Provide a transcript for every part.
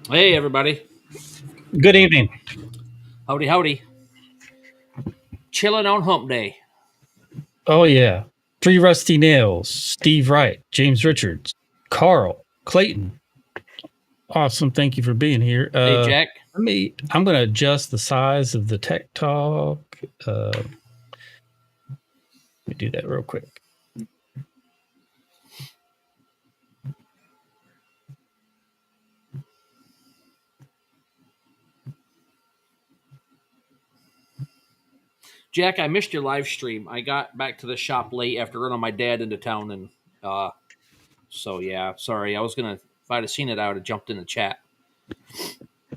Hey, everybody. Good evening. Howdy, howdy. Chilling on hump day. Oh, yeah. Three Rusty Nails, Steve Wright, James Richards, Carl, Clayton. Awesome. Thank you for being here. Hey, Jack. I'm going to adjust the size of the Tech Talk. Let me do that real quick. Jack, I missed your live stream. I got back to the shop late after running my dad into town, and so yeah, sorry. I was gonna, if I'd have seen it, I would have jumped in the chat.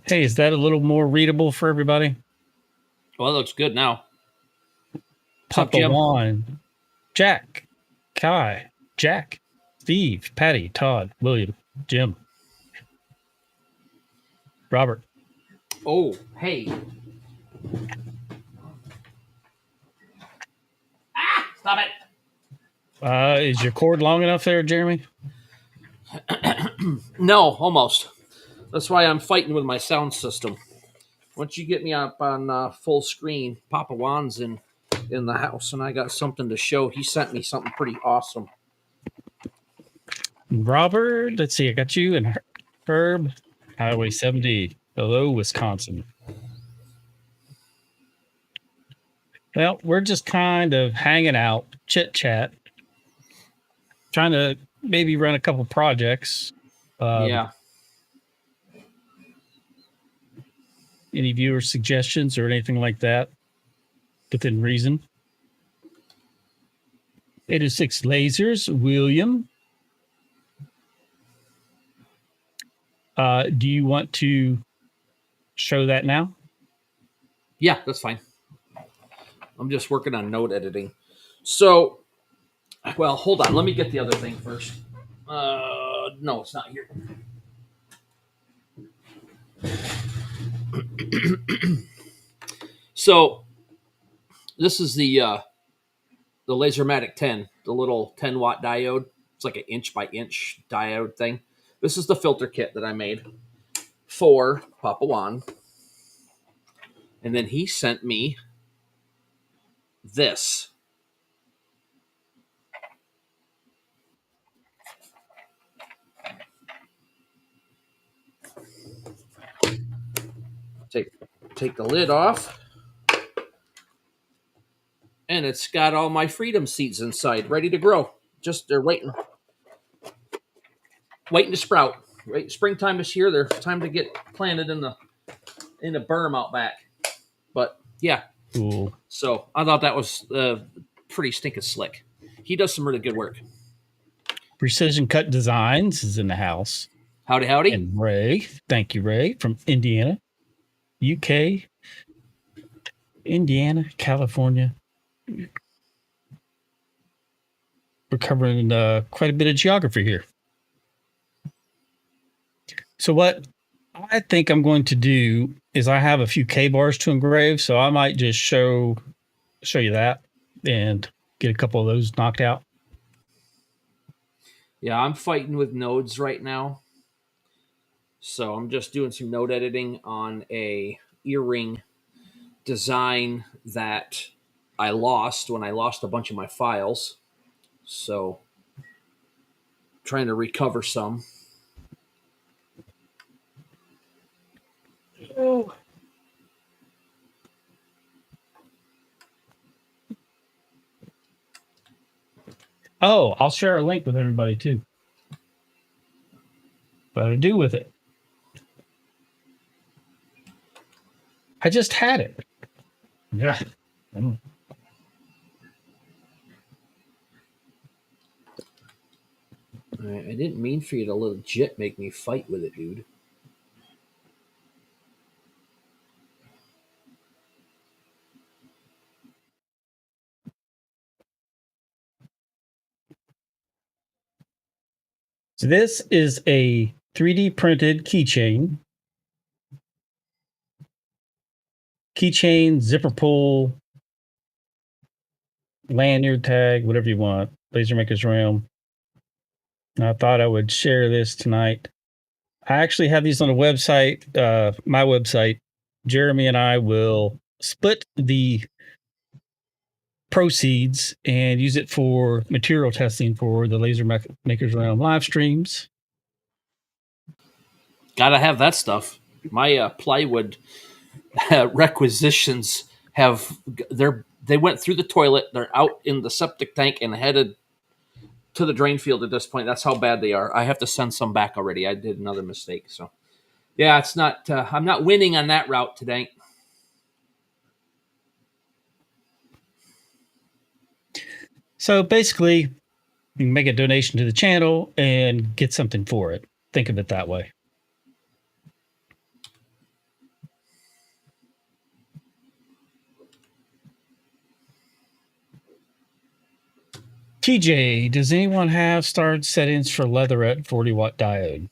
Hey, is that a little more readable for everybody? Well, it looks good now. What's up, Papa Jim? Juan, Jack, Kai, Jack, Steve, Patty, Todd, William, Jim, Robert. Oh, hey. Stop it. Is your cord long enough there, Jeremy? No, almost. That's why I'm fighting with my sound system. Once you get me up on full screen, Papa Juan's in the house, and I got something to show. He sent me something pretty awesome. Robert, let's see. I got you and Herb, Highway 70. Hello, Wisconsin. Well, we're just kind of hanging out, chit chat, trying to maybe run a couple projects. Yeah. Any viewer suggestions or anything like that within reason? 806 Lasers, William. Do you want to show that now? Yeah, that's fine. I'm just working on note editing. So, well, hold on. Let me get the other thing first. No, it's not here. So, this is the Lasermatic 10, the little 10-watt diode. It's like an inch by inch diode thing. This is the filter kit that I made for Papa Juan. And then he sent me this. Take the lid off. And it's got all my freedom seeds inside, ready to grow. Just they're waiting to sprout. Right, springtime is here. They're time to get planted in the berm out back. But yeah, Cool. so I thought that was pretty stinking slick. He does some really good work. Precision Cut Designs is in the house. Howdy, howdy. And Ray, thank you, Ray, from Indiana, UK, Indiana, California. We're covering quite a bit of geography here. So what I think I'm going to do is I have a few K-bars to engrave, so I might just show you that and get a couple of those knocked out. Yeah, I'm fighting with nodes right now. So I'm just doing some node editing on a earring design that I lost when I lost a bunch of my files. So trying to recover some. Oh. Oh, I'll share a link with everybody too. What do I do with it? I just had it. Yeah. I didn't mean for you to legit make me fight with it, dude. So this is a 3D printed keychain. Keychain, zipper pull, lanyard tag, whatever you want. Laser Maker's Realm. And I thought I would share this tonight. I actually have these on a website, my website. Jeremy and I will split the proceeds and use it for material testing for the Laser Makers Realm live streams. Gotta have that stuff. My plywood requisitions they went through the toilet. They're out in the septic tank and headed to the drain field at this point. That's how bad they are. I have to send some back already. I did another mistake. So yeah, it's not. I'm not winning on that route today. So basically, you can make a donation to the channel and get something for it. Think of it that way. TJ, does anyone have starred settings for Leatherette 40-watt diode?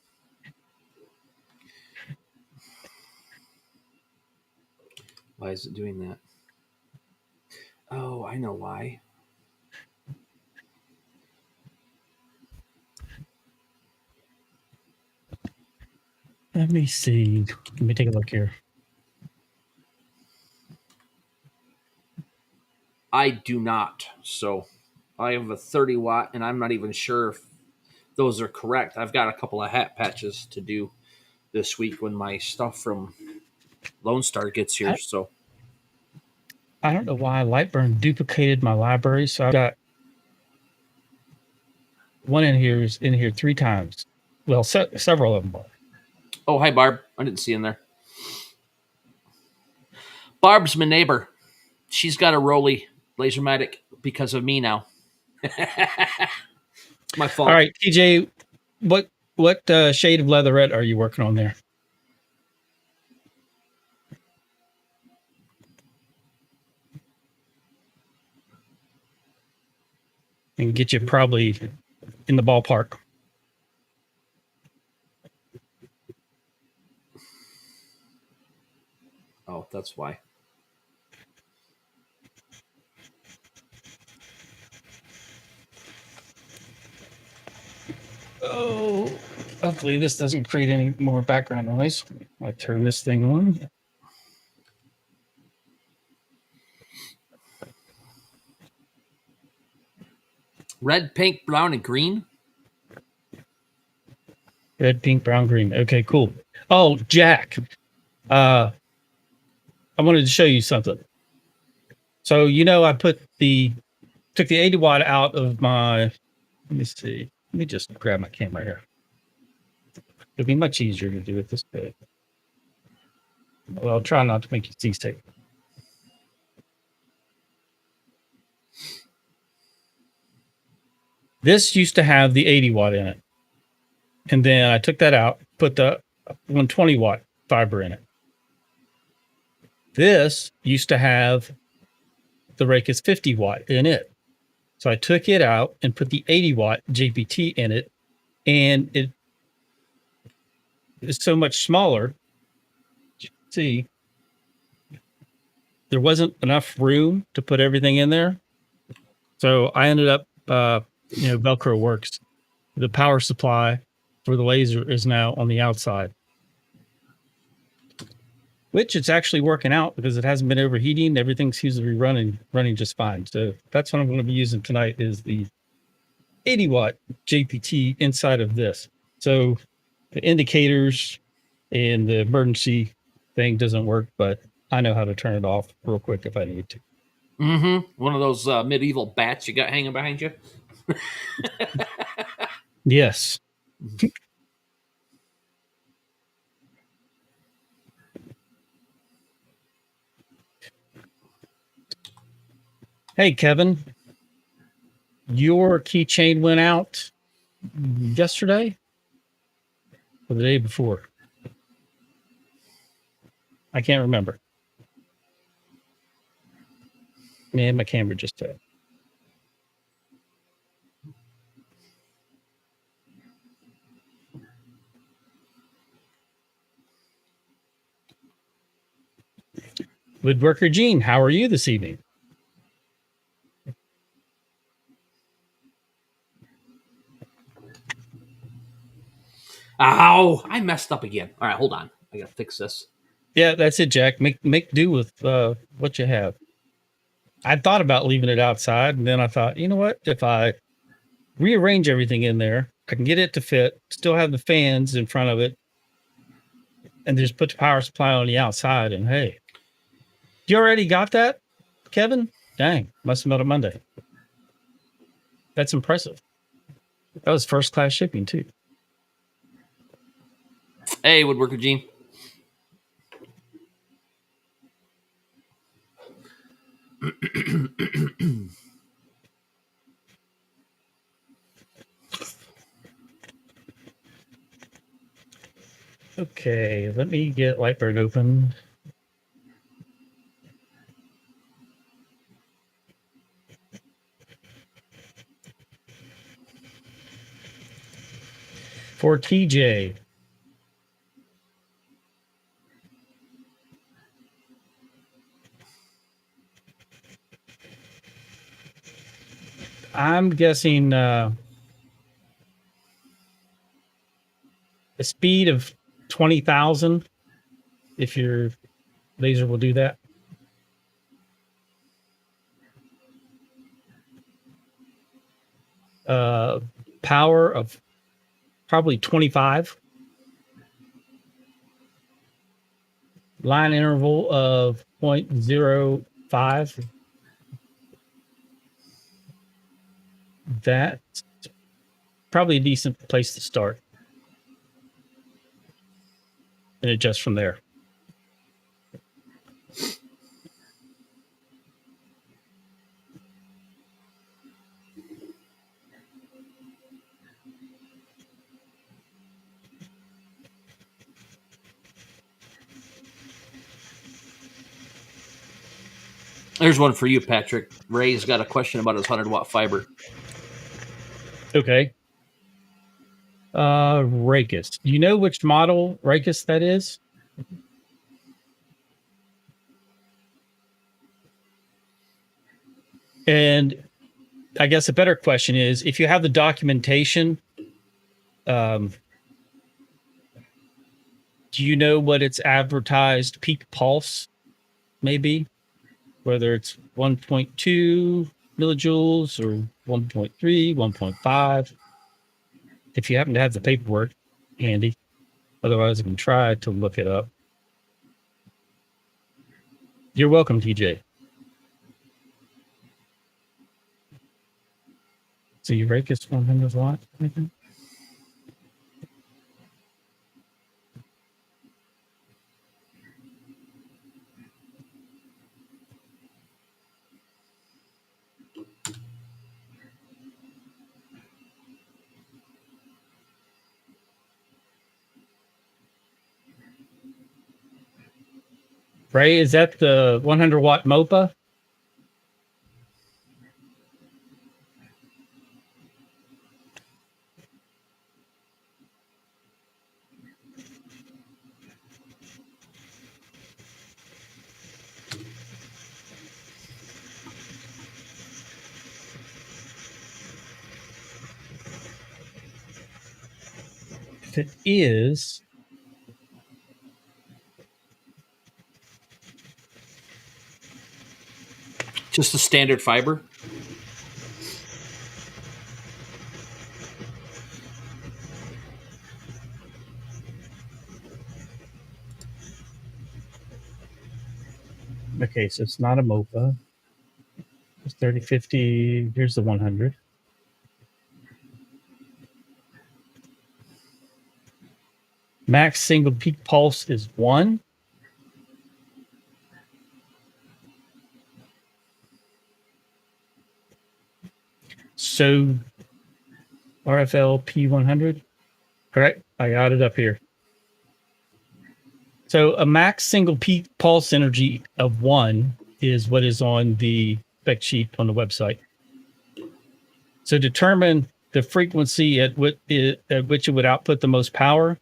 Why is it doing that? Oh, I know why. Let me see. Let me take a look here. I do not. So I have a 30 watt, and I'm not even sure if those are correct. I've got a couple of hat patches to do this week when my stuff from Lonestar gets here. So I don't know why Lightburn duplicated my library. So I've got one in here is in here 3 times. Well, several of them are. oh, hi Barb. I didn't see in there. Barb's my neighbor. She's got a Rolly Lasermatic because of me now. My fault. All right, TJ, what shade of leatherette are you working on there? And get you probably in the ballpark. Oh, that's why. Oh, hopefully this doesn't create any more background noise. I turn this thing on. Red, pink, brown, and green. Red, pink, brown, green. Okay, cool. Oh, Jack, I wanted to show you something. So, I took the 80 watt out of my, let me see. Let me just grab my camera here. It'll be much easier to do it this way. Well, I'll try not to make you seasick. This used to have the 80 watt in it. And then I took that out, put the 120 watt fiber in it. This used to have the Raycus 50 watt in it. So I took it out and put the 80 watt JPT in it. And it is so much smaller. See, there wasn't enough room to put everything in there. So I ended up, Velcro works. The power supply for the laser is now on the outside, which it's actually working out because it hasn't been overheating. Everything seems to be running just fine. So that's what I'm going to be using tonight is the 80 watt JPT inside of this. So the indicators and the emergency thing doesn't work, but I know how to turn it off real quick if I need to. Mm-hmm. One of those medieval bats you got hanging behind you. Yes. Hey, Kevin, your keychain went out yesterday or the day before. I can't remember. Man, my camera just fell. Woodworker Gene, how are you this evening? Ow! I messed up again. All right, hold on. I gotta fix this. Yeah, that's it, Jack. Make do with what you have. I thought about leaving it outside, and then I thought, you know what? If I rearrange everything in there, I can get it to fit, still have the fans in front of it, and just put the power supply on the outside. And hey, you already got that, Kevin? Dang, must have mailed it Monday. That's impressive. That was first class shipping too. Hey, Woodworker Gene. Okay, let me get Lightburn open. For TJ. I'm guessing a speed of 20,000 if your laser will do that. Power of probably 25. Line interval of 0.05. That's probably a decent place to start and adjust from there. There's one for you, Patrick. Ray's got a question about his 100-watt fiber. Okay. Racus. Do you know which model Racus that is? And I guess a better question is, if you have the documentation, do you know what its advertised peak pulse may be? Whether it's 1.2 millijoules or 1.3, 1.5. If you happen to have the paperwork handy. Otherwise, I can try to look it up. You're welcome, TJ. So you rake is 100 watt, I think? Ray, is that the 100 watt MOPA? If it is, Just a standard fiber. okay, so it's not a MOPA. It's 3050. Here's the 100. Max single peak pulse is 1. So RFL P100. Correct. I got it up here. So a max single peak pulse energy of 1 is what is on the spec sheet on the website. So determine the frequency at which it would output the most power.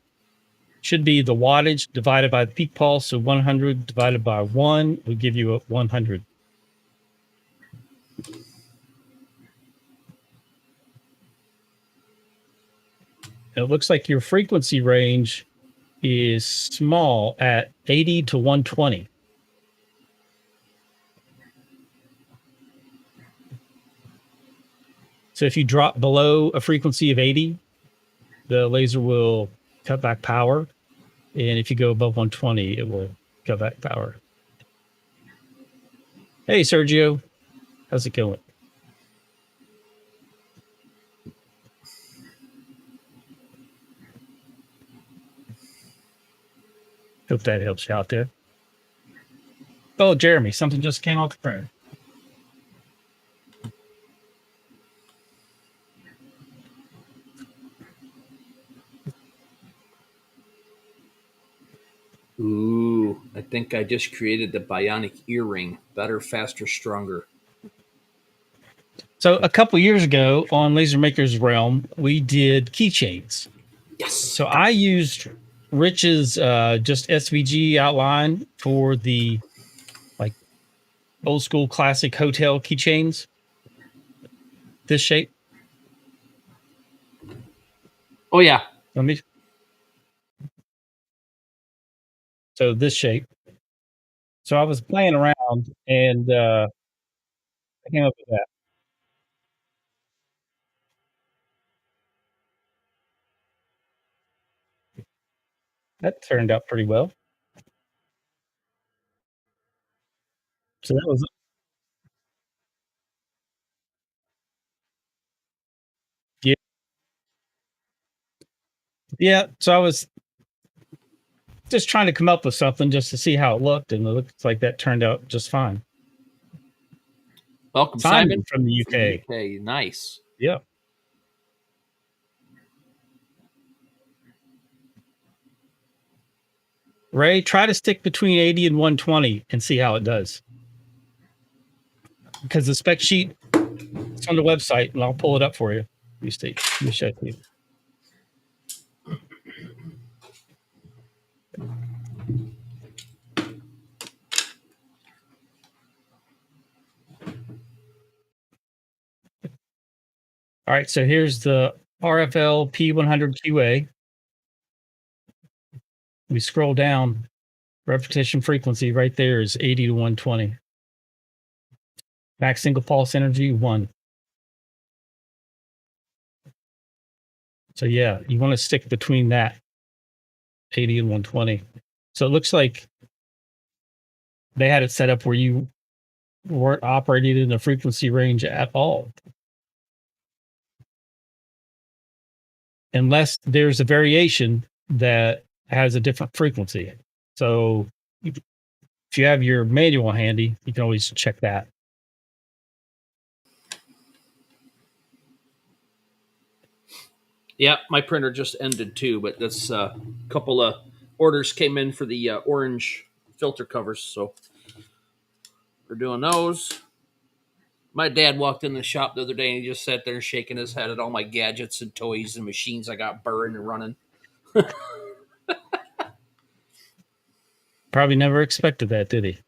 Should be the wattage divided by the peak pulse. So 100 divided by 1 will give you a 100. It looks like your frequency range is small at 80 to 120. So if you drop below a frequency of 80, the laser will cut back power. And if you go above 120, it will cut back power. Hey, Sergio. How's it going? Hope that helps you out there. Oh, Jeremy, something just came off the printer. Ooh, I think I just created the bionic earring. Better, faster, stronger. So a couple years ago on Laser Maker's Realm, we did keychains. Yes. So I used Rich's just SVG outline for the like old school classic hotel keychains. This shape. Oh yeah. So this shape. So I was playing around and I came up with that. That turned out pretty well. So that was yeah. Yeah. So I was just trying to come up with something just to see how it looked, and it looks like that turned out just fine. Welcome, Simon from the UK. UK. Nice. Yeah. Ray, try to stick between 80 and 120 and see how it does. Because the spec sheet is on the website, and I'll pull it up for you. Let me show it to you. All right, so here's the RFL P100QA. We scroll down, repetition frequency right there is 80 to 120. Max single pulse energy, 1. So yeah, you want to stick between that 80 and 120. So it looks like they had it set up where you weren't operating in a frequency range at all. Unless there's a variation that has a different frequency. So if you have your manual handy, you can always check that. Yeah, my printer just ended too, but that's a couple of orders came in for the orange filter covers, so we're doing those. My dad walked in the shop the other day and he just sat there shaking his head at all my gadgets and toys and machines I got burring and running. Probably never expected that, did he?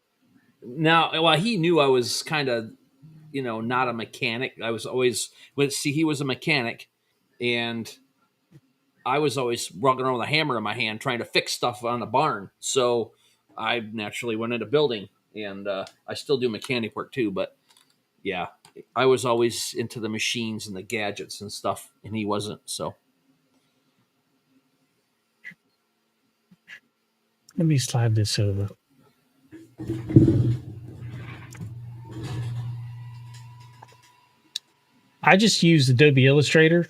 Now, well, he knew I was kind of, not a mechanic. I was always, he was a mechanic, and I was always walking around with a hammer in my hand trying to fix stuff on the barn. So I naturally went into building, and I still do mechanic work too. But yeah, I was always into the machines and the gadgets and stuff, and he wasn't. So Let me slide this over. I just used Adobe Illustrator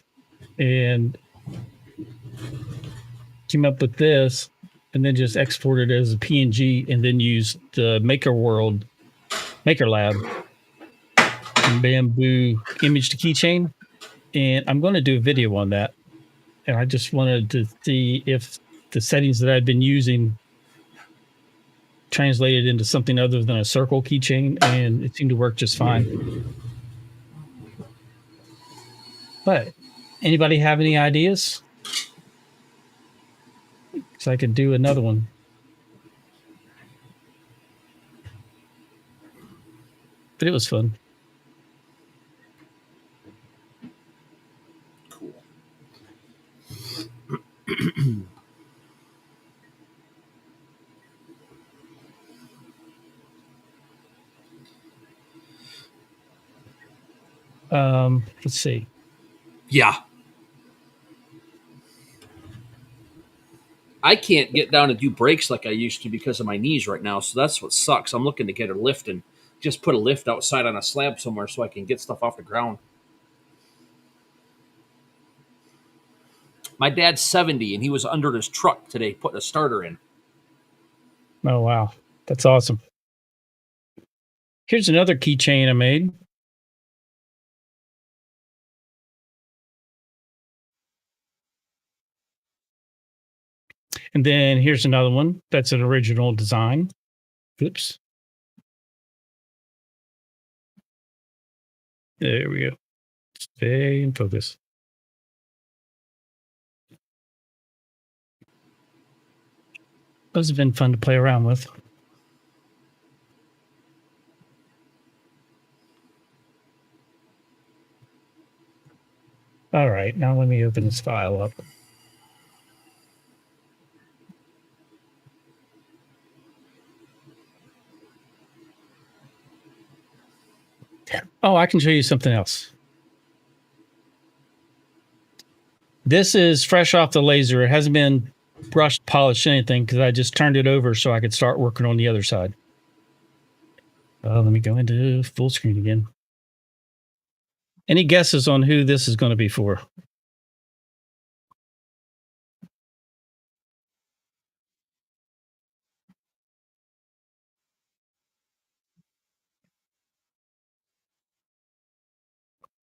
and came up with this and then just exported it as a PNG and then used the Maker Lab and Bamboo image to keychain. And I'm going to do a video on that. And I just wanted to see if the settings that I'd been using translated into something other than a circle keychain, and it seemed to work just fine. But anybody have any ideas? Because I could do another one. But it was fun. cool. Let's see. Yeah. I can't get down and do brakes like I used to because of my knees right now. So that's what sucks. I'm looking to get a lift and just put a lift outside on a slab somewhere so I can get stuff off the ground. My dad's 70 and he was under his truck today putting a starter in. Oh, wow. That's awesome. Here's another keychain I made. And then here's another one. That's an original design. Oops. There we go. Stay in focus. Those have been fun to play around with. All right, now let me open this file up. Oh, I can show you something else. This is fresh off the laser. It hasn't been brushed, polished, anything because I just turned it over so I could start working on the other side. Let me go into full screen again. Any guesses on who this is going to be for?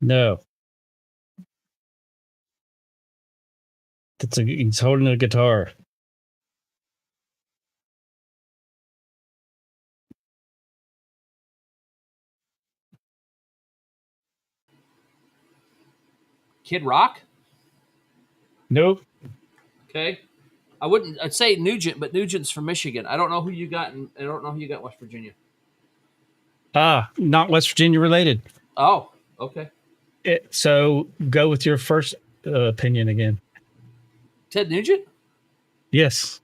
No. He's holding a guitar. Kid Rock? Nope. Okay. I'd say Nugent, but Nugent's from Michigan. I don't know who you got I don't know who you got in West Virginia. Not West Virginia related. Oh, okay. So go with your first opinion again. Ted Nugent? Yes.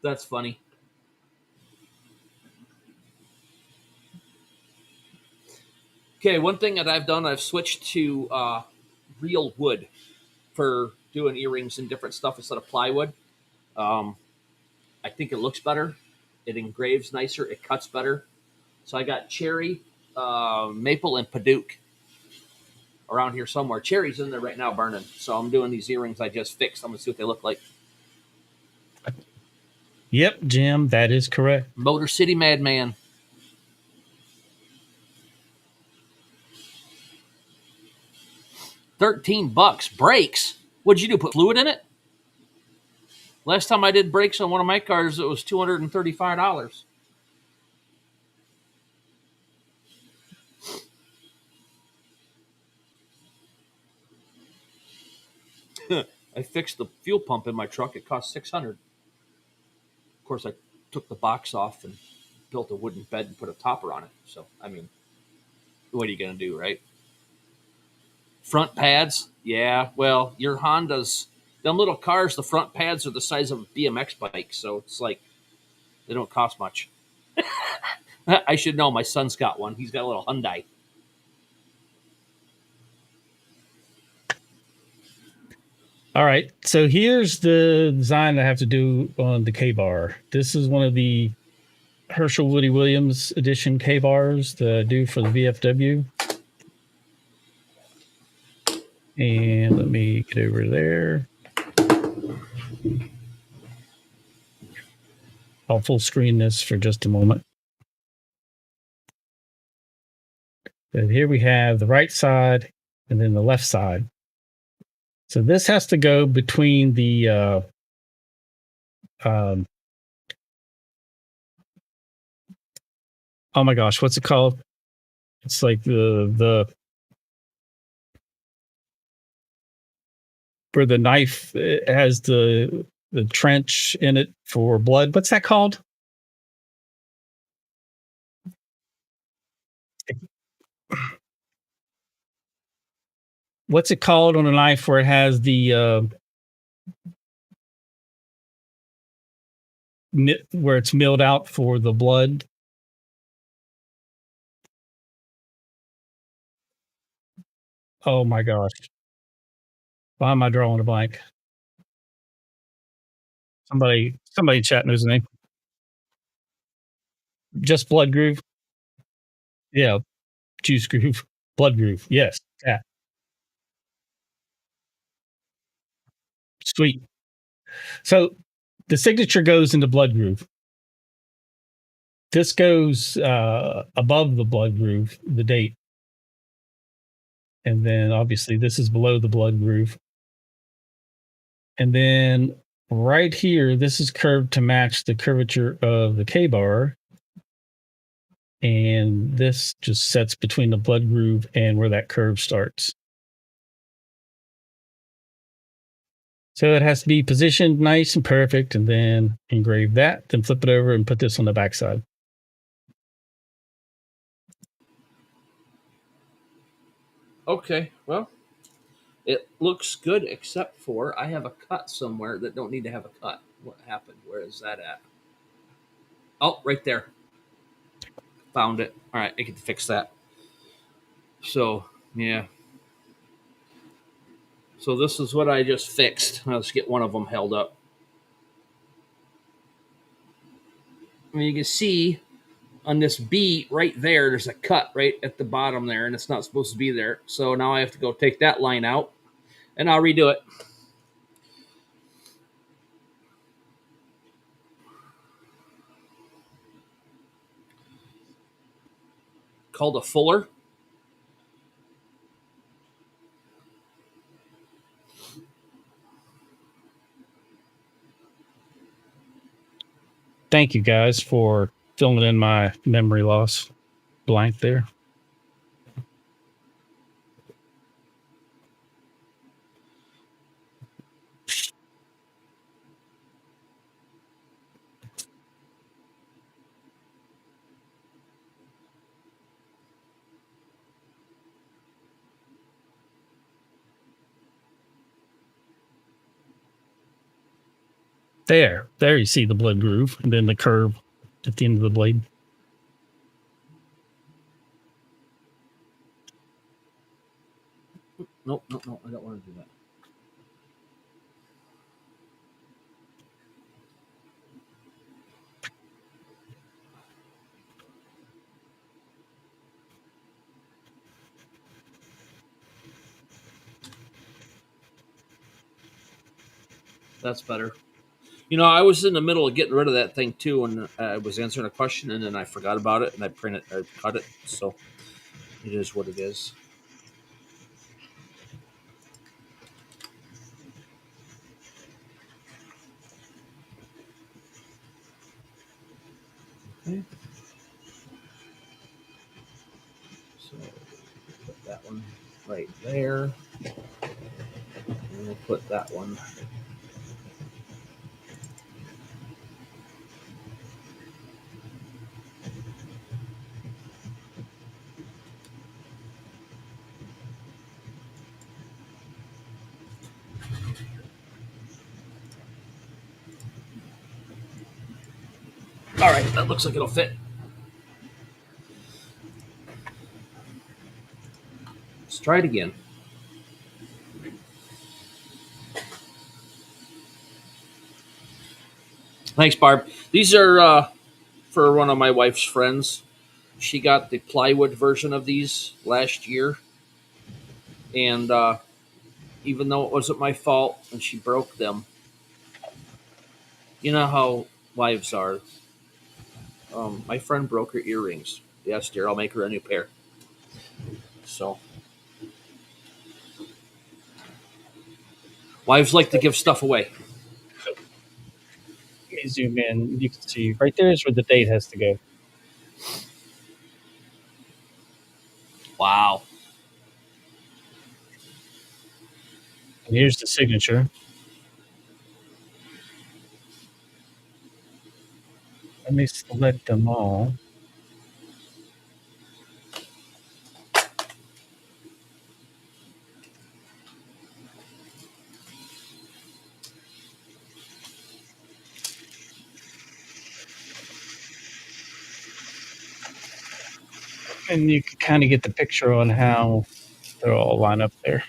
That's funny. Okay, one thing that I've done, I've switched to real wood for doing earrings and different stuff instead of plywood. I think it looks better. It engraves nicer. It cuts better. So I got cherry, maple, and Paduke around here somewhere. Cherry's in there right now burning. So I'm doing these earrings I just fixed. I'm going to see what they look like. Yep, Jim, that is correct. Motor City Madman. $13. Brakes? What'd you do? Put fluid in it? Last time I did brakes on one of my cars, it was $235. I fixed the fuel pump in my truck. It cost $600. Of course, I took the box off and built a wooden bed and put a topper on it. So, I mean, what are you going to do, right? Front pads? Yeah, well, your Hondas, them little cars, the front pads are the size of a BMX bike. So it's like, they don't cost much. I should know. My son's got one. He's got a little Hyundai. All right. So here's the design I have to do on the K-bar. This is one of the Herschel Woody Williams edition K-bars that I do for the VFW. And let me get over there. I'll full screen this for just a moment. So here we have the right side and then the left side. So this has to go between the oh my gosh, what's it called? It's like the where the knife has the trench in it for blood. What's that called? What's it called on a knife where it has the where it's milled out for the blood? Oh my gosh. Why am I drawing a blank? Somebody chat knows the name. Just Blood Groove? Yeah, Juice Groove. Blood Groove. Yes. Yeah. Sweet. So the signature goes into Blood Groove. This goes above the Blood Groove, the date. And then obviously this is below the Blood Groove. And then right here, this is curved to match the curvature of the K bar. And this just sets between the Blood Groove and where that curve starts. So it has to be positioned nice and perfect, and then engrave that, then flip it over and put this on the backside. Okay, well, it looks good except for I have a cut somewhere that don't need to have a cut. What happened? Where is that at? Oh, right there. Found it. All right, I can fix that. So, yeah. So this is what I just fixed. Let's get one of them held up. I mean, you can see on this B right there, there's a cut right at the bottom there, and it's not supposed to be there. So now I have to go take that line out, and I'll redo it. Called a fuller. Thank you guys for filling in my memory loss blank there. There you see the Blood Groove, and then the curve at the end of the blade. Nope, I don't want to do that. That's better. You know, I was in the middle of getting rid of that thing too, and I was answering a question, and then I forgot about it, and I cut it. So it is what it is. Okay. So put that one right there, and we'll put that one. All right, that looks like it'll fit. Let's try it again. Thanks, Barb. These are for one of my wife's friends. She got the plywood version of these last year, and even though it wasn't my fault and she broke them, you know how wives are. My friend broke her earrings. Yes, dear, I'll make her a new pair. So, wives like to give stuff away. Let me zoom in. You can see right there is where the date has to go. Wow. And here's the signature. Let me select them all. And you can kind of get the picture on how They'll all line up there.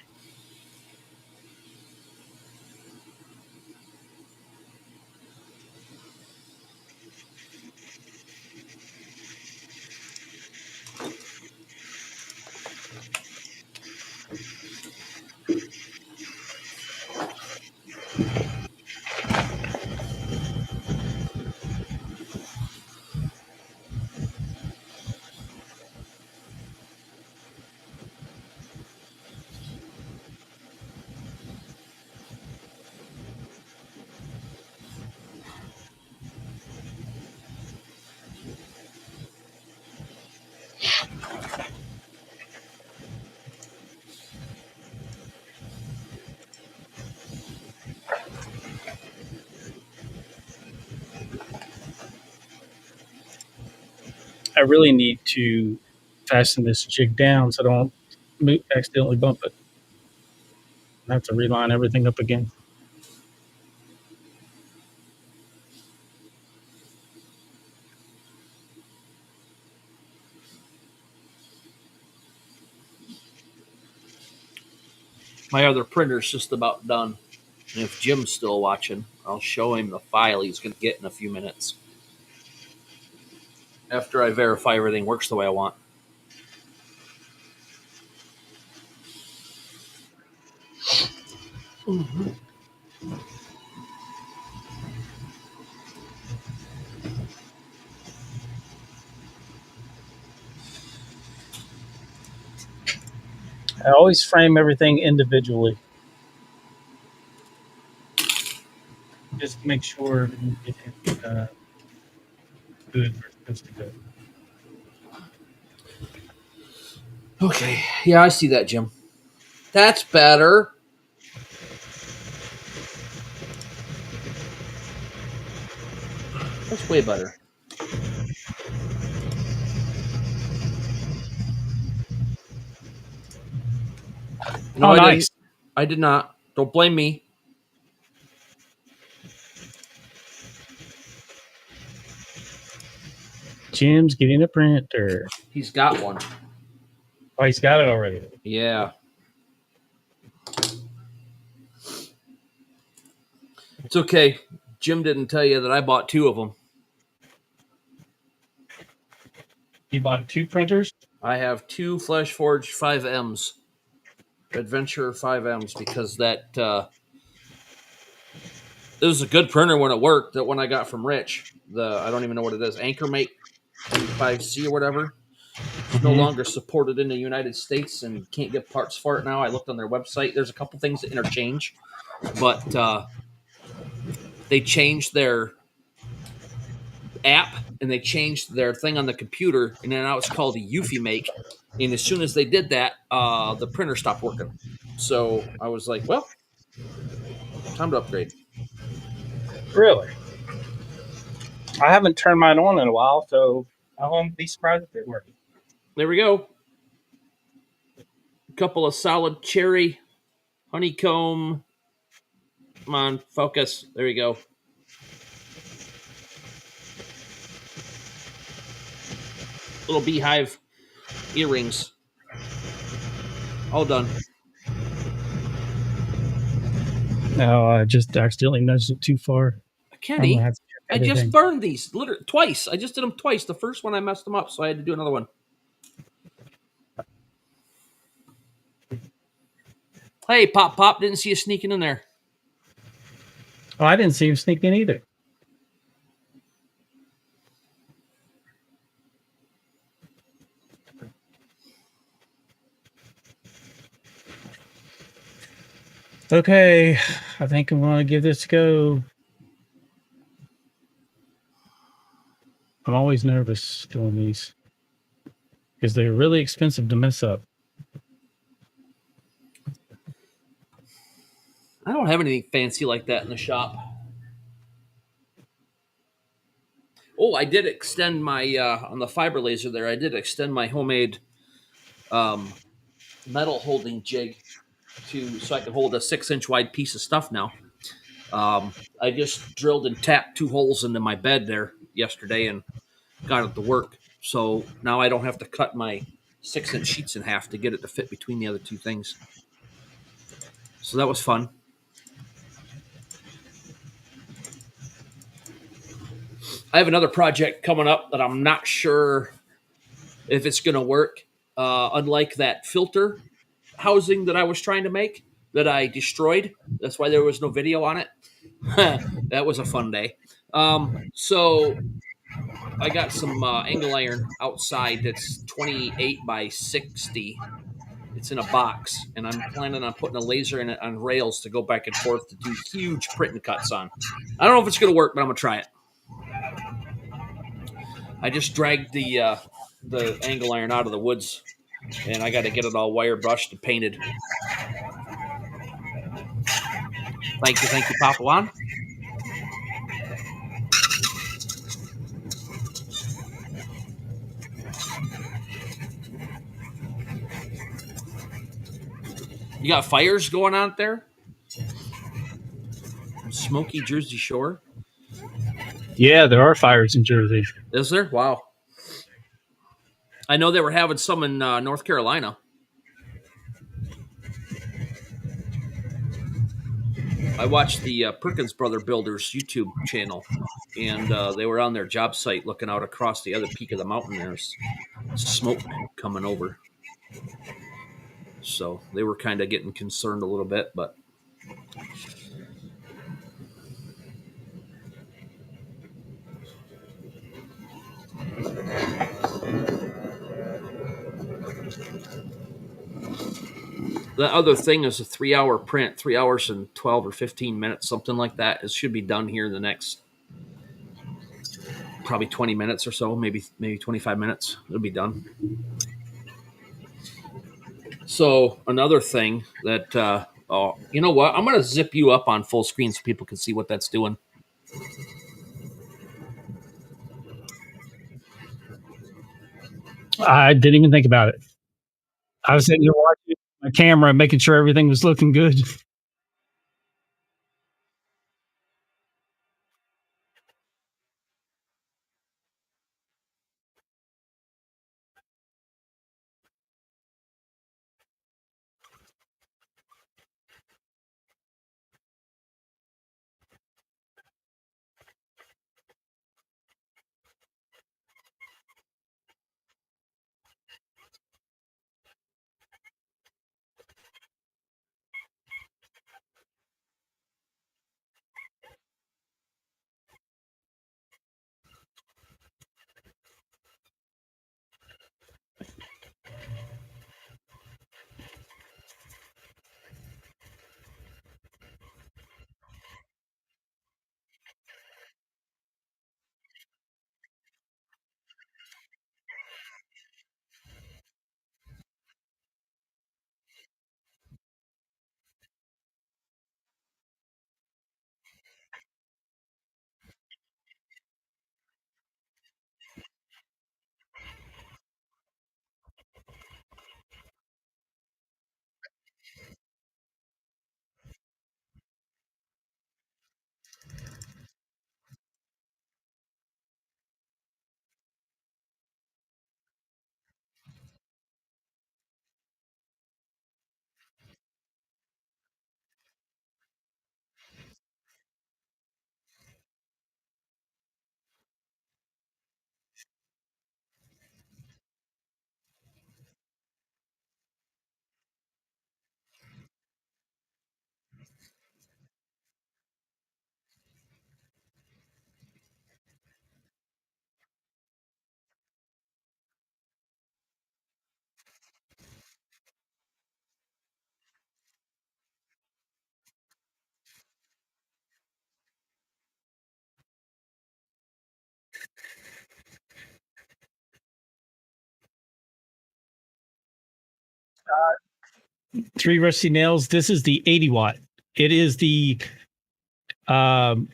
I really need to fasten this jig down so I don't accidentally bump it. I have to reline everything up again. My other printer's just about done. And if Jim's still watching, I'll show him the file he's going to get in a few minutes. After I verify everything works the way I want. Mm-hmm. I always frame everything individually. Just to make sure it's good where it's supposed to go. Okay. Yeah, I see that, Jim. That's better. That's way better. No, Oh, I nice. didn't. I did not. Don't blame me. Jim's getting a printer. He's got one. Oh, he's got it already. Yeah. It's okay. Jim didn't tell you that I bought 2 of them. You bought 2 printers? I have 2 FlashForge 5Ms. Adventure 5Ms because that it was a good printer when it worked. That one I got from Rich. I don't even know what it is. Anchormate M5C or whatever. It's no longer supported in the United States and can't get parts for it now. I looked on their website. There's a couple things that interchange, but they changed their app and they changed their thing on the computer, and then now it's called a Eufy Make. And as soon as they did that, the printer stopped working. So I was like, well, time to upgrade. Really? I haven't turned mine on in a while, so I won't be surprised if it works. There we go. A couple of solid cherry honeycomb. Come on, focus. There you go. Little beehive earrings. All done. No, I just accidentally nudged it too far. Kenny, I just burned these literally twice. I just did them twice. The first one I messed them up, so I had to do another one. Hey, Pop, didn't see you sneaking in there. Oh, I didn't see him sneak in either. Okay, I think I'm going to give this a go. I'm always nervous doing these because they're really expensive to mess up. I don't have anything fancy like that in the shop. Oh, I did extend my on the fiber laser there. I did extend my homemade metal holding jig so I can hold a 6-inch wide piece of stuff now. I just drilled and tapped 2 holes into my bed there yesterday and got it to work. So now I don't have to cut my 6-inch sheets in half to get it to fit between the other two things. So that was fun. I have another project coming up that I'm not sure if it's going to work. Unlike that filter housing that I was trying to make that I destroyed. That's why there was no video on it. That was a fun day. So I got some angle iron outside that's 28 by 60. It's in a box, and I'm planning on putting a laser in it on rails to go back and forth to do huge print and cuts on. I don't know if it's going to work, but I'm going to try it. I just dragged the angle iron out of the woods, and I got to get it all wire brushed and painted. Thank you, Papa Juan. You got fires going on there? Smoky Jersey Shore? Yeah, there are fires in Jersey. Is there? Wow. I know they were having some in North Carolina. I watched the Perkins Brother Builders YouTube channel, and they were on their job site looking out across the other peak of the mountain. There's smoke coming over. So they were kind of getting concerned a little bit, but the other thing is a 3-hour print, 3 hours and 12 or 15 minutes, something like that. It should be done here in the next probably 20 minutes or so, maybe 25 minutes. It'll be done. So another thing that, oh, you know what? I'm going to zip you up on full screen so people can see what that's doing. I didn't even think about it. I was sitting here watching my camera, making sure everything was looking good. Three rusty nails. This is the 80 watt. It is the um,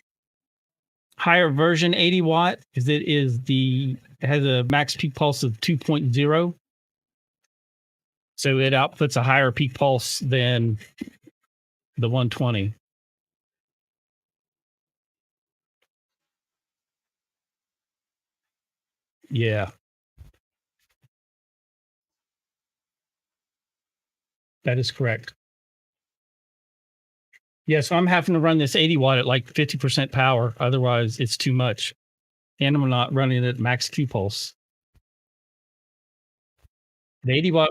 higher version 80 watt because it has a max peak pulse of 2.0. So it outputs a higher peak pulse than the 120. Yeah. That is correct. Yeah, so I'm having to run this 80 watt at like 50% power. Otherwise, it's too much. And I'm not running it at max Q pulse. The 80 watt,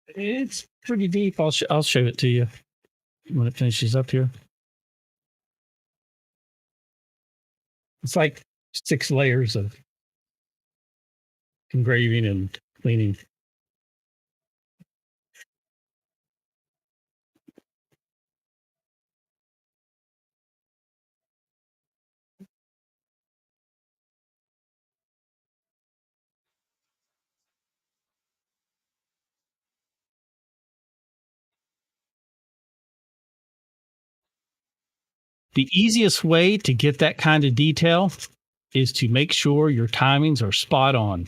it's pretty deep. I'll show it to you when it finishes up here. It's like 6 layers of engraving and cleaning. The easiest way to get that kind of detail is to make sure your timings are spot on.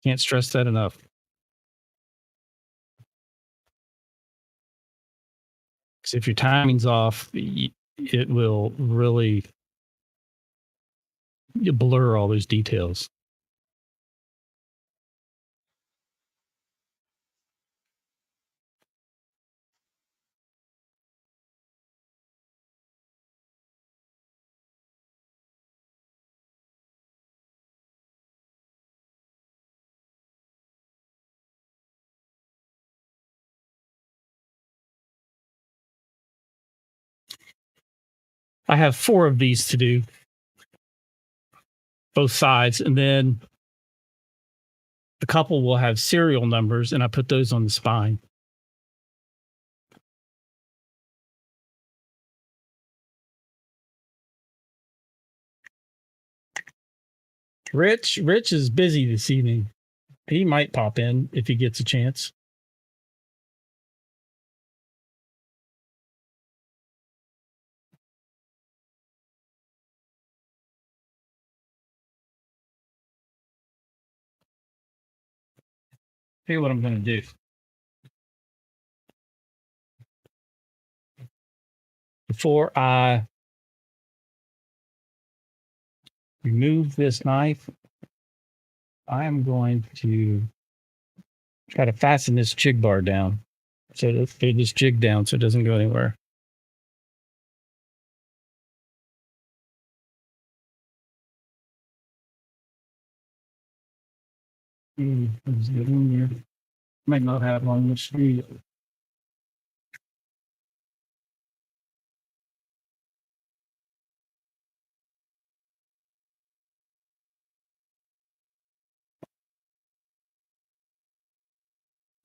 Can't stress that enough. Because if your timing's off, it will really blur all those details. I have 4 of these to do, both sides, and then a couple will have serial numbers, and I put those on the spine. Rich is busy this evening. He might pop in if he gets a chance. Here's what I'm going to do. Before I remove this knife, I am going to try to fasten this jig bar down. So this jig down so it doesn't go anywhere. Let's get in here. Might not have on the street.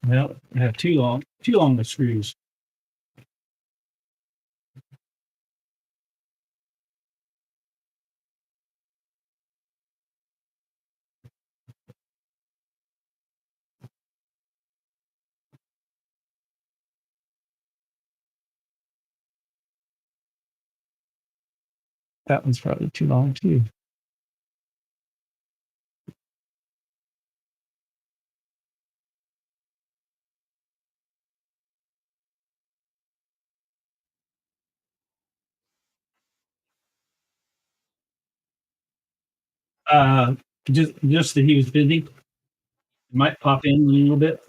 Well, I have too long the screws. That one's probably too long too. Uh, just that he was busy. Might pop in a little bit.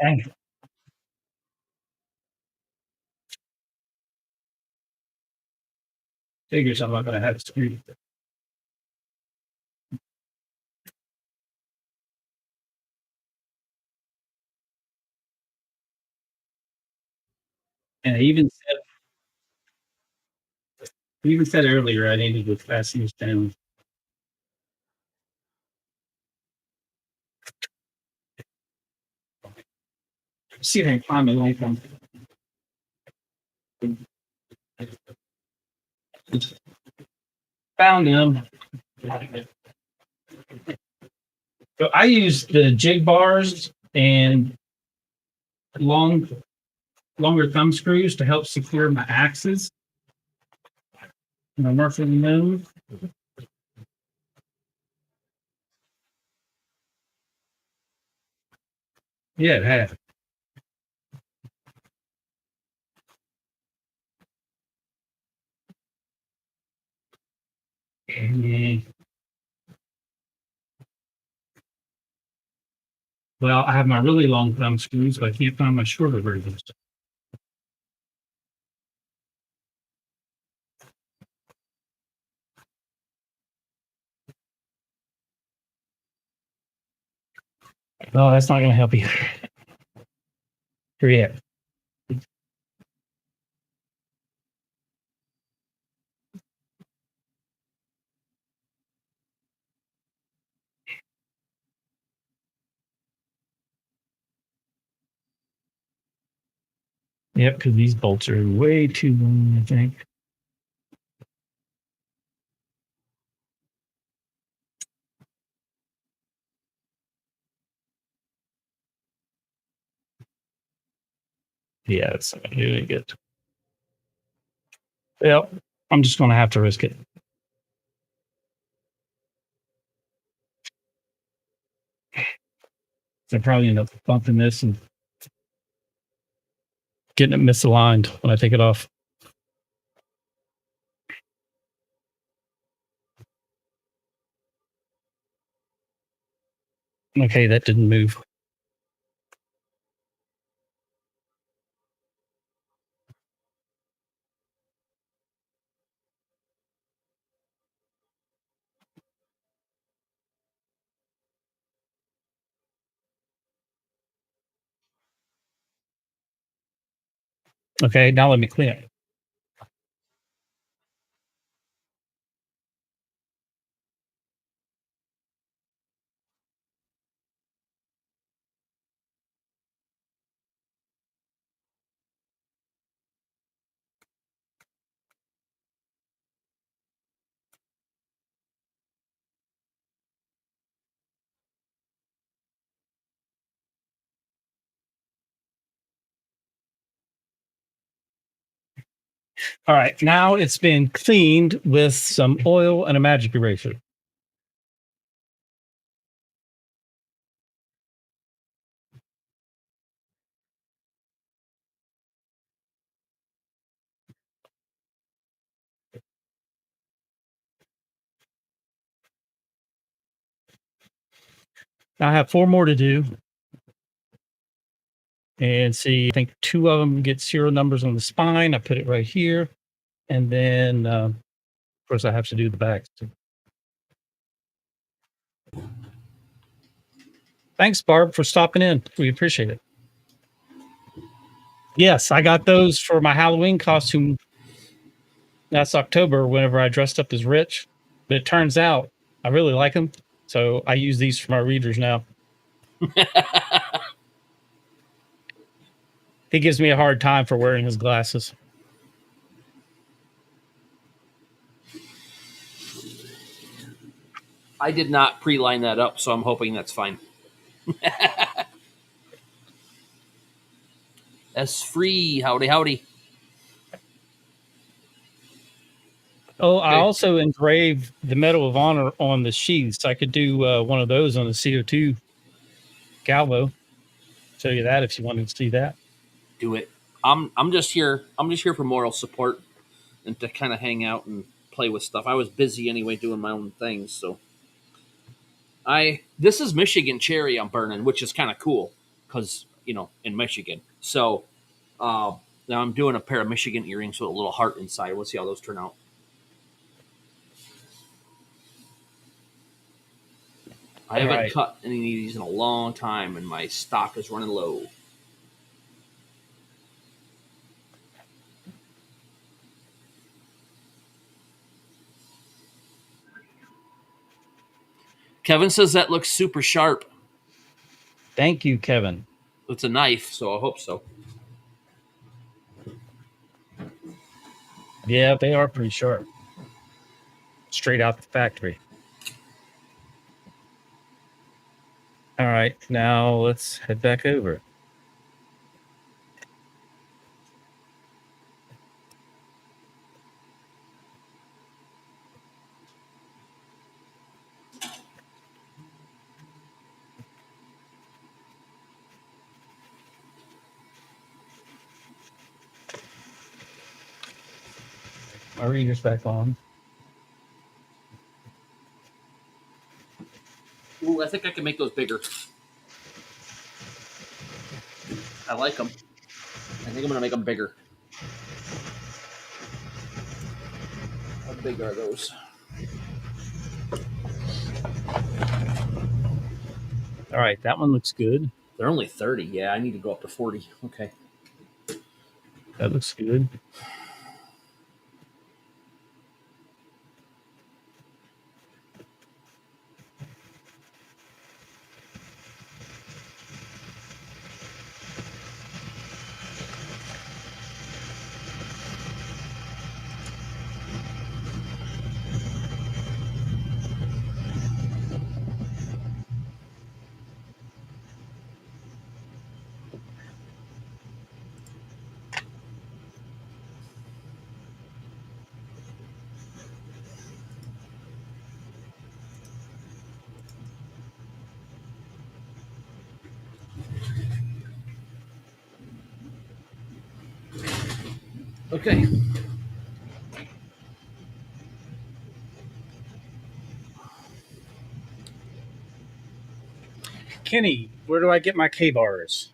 Dang it. Figures I'm not going to have screws. And I even said earlier I needed to fasten this down. See if I can find my light on. Found him. So I use the jig bars and long longer thumb screws to help secure my axes. And I'm working them. Yeah, it has. Well, I have my really long thumb screws, but I can't find my shorter versions. Oh, that's not going to help either. Here we have. Yep, because these bolts are way too long, I think. Yeah, it's really good. Well, I'm just going to have to risk it. So I probably end up bumping this and getting it misaligned when I take it off. Okay, that didn't move. Okay, now let me clean it. All right, now it's been cleaned with some oil and a magic eraser. I have 4 more to do. And see, I think 2 of them get serial numbers on the spine. I put it right here. And then, of course, I have to do the back. Thanks, Barb, for stopping in. We appreciate it. Yes, I got those for my Halloween costume. That's October, whenever I dressed up as Rich. But it turns out I really like them. So I use these for my readers now. He gives me a hard time for wearing his glasses. I did not pre-line that up, so I'm hoping that's fine. That's free. Howdy, howdy. Oh, I Okay. also engraved the Medal of Honor on the sheaths. I could do one of those on the CO2 Galvo. Show you that if you wanted to see that. Do it. I'm just here. I'm just here for moral support and to kind of hang out and play with stuff. I was busy anyway doing my own things, so this is Michigan cherry I'm burning, which is kind of cool because in Michigan. So now I'm doing a pair of Michigan earrings with a little heart inside. We'll see how those turn out. I All haven't right. cut any of these in a long time, and my stock is running low. Kevin says that looks super sharp. Thank you, Kevin. It's a knife, so I hope so. Yeah, they are pretty sharp. Straight out the factory. All right, now let's head back over. my reader's back on. Ooh, I think I can make those bigger. I like them. I think I'm going to make them bigger. How big are those? All right, that one looks good. They're only 30. Yeah, I need to go up to 40. Okay. That looks good. Okay. Kenny, where do I get my K-bars?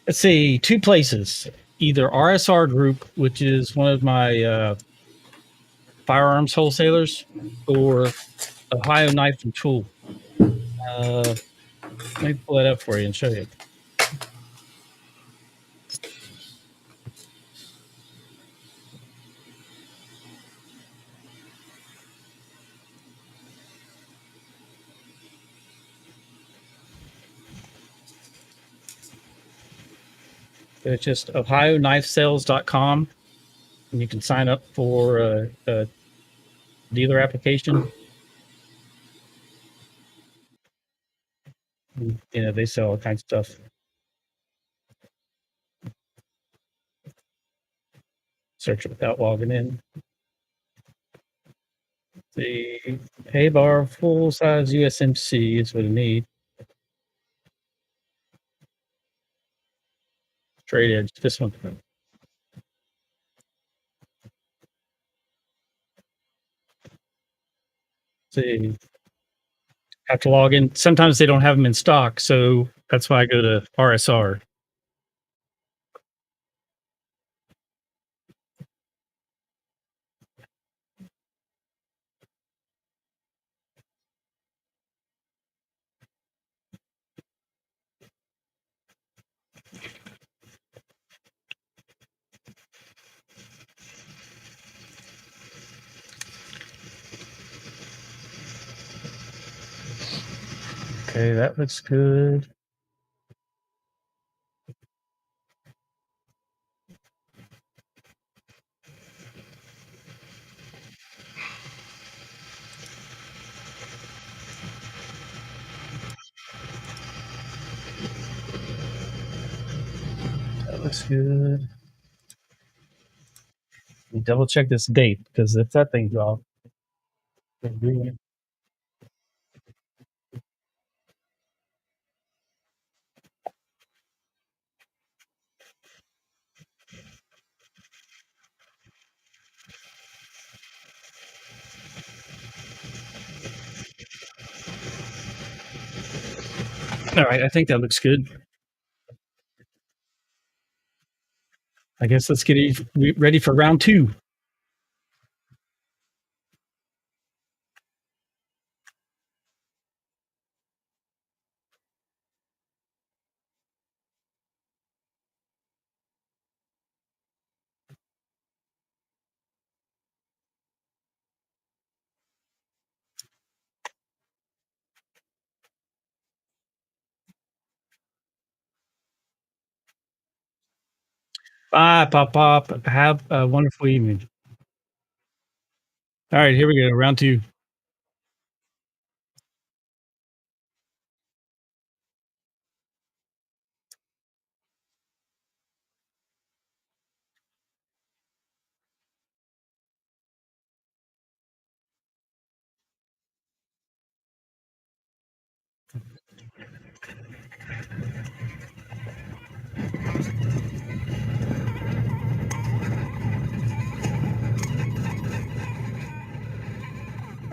Let's see, two places. Either RSR Group, which is one of my firearms wholesalers, or Ohio Knife and Tool. Let me pull that up for you and show you. It's just ohioknifesales.com, and you can sign up for a dealer application. You know, they sell all kinds of stuff. Search it without logging in. The K-bar full size USMC is what I need. Straight edge, this one. See, have to log in. Sometimes they don't have them in stock, so that's why I go to RSR. Okay, that looks good. That looks good. Double check this date, because if that thing's off, all right, I think that looks good. I guess let's get ready for round two. Bye, Pop Pop. Have a wonderful evening. All right, here we go. Round two.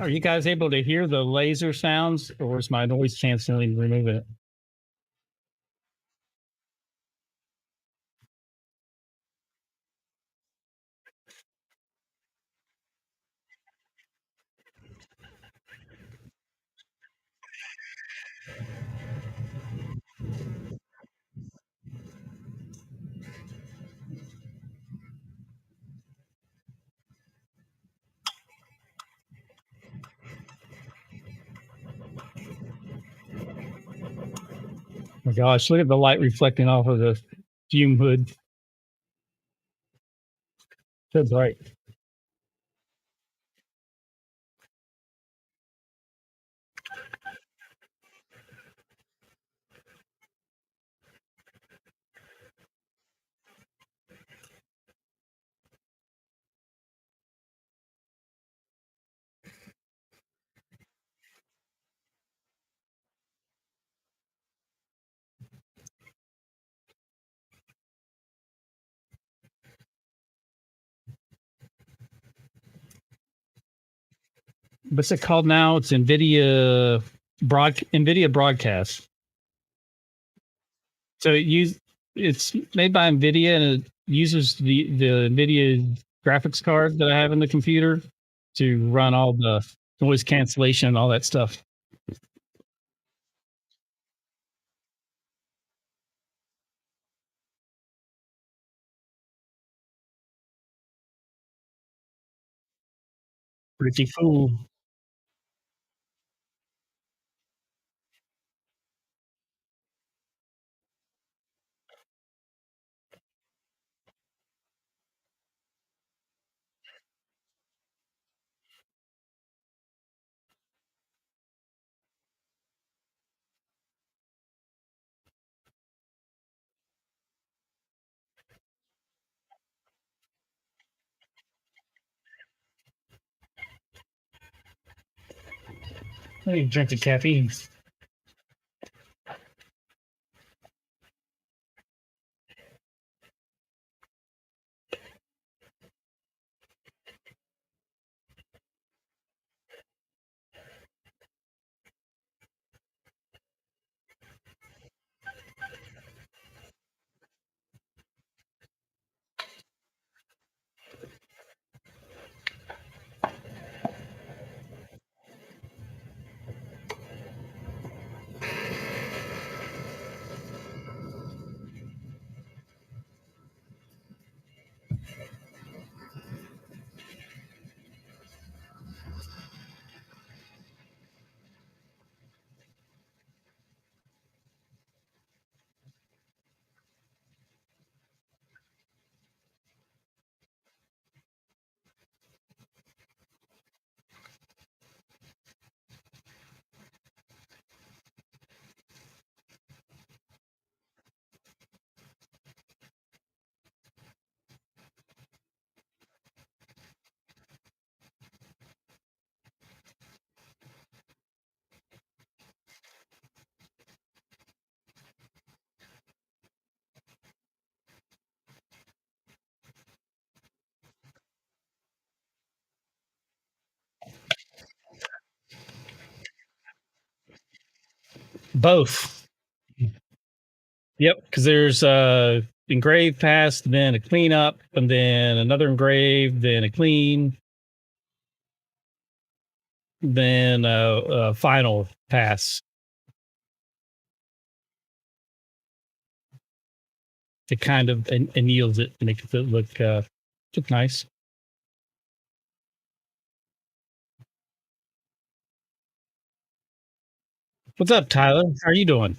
Are you guys able to hear the laser sounds, or is my noise canceling removing it? Oh my gosh, look at the light reflecting off of the fume hood. So bright. What's it called now? It's NVIDIA Broadcast. So it's made by NVIDIA, and it uses the NVIDIA graphics card that I have in the computer to run all the noise cancellation and all that stuff. Pretty cool. I need to drink the caffeine. Both. Yep, because there's engrave pass, then a cleanup, and then another engrave, then a clean, then a final pass. It kind of anneals it, makes it look nice. What's up, Tyler? How are you doing?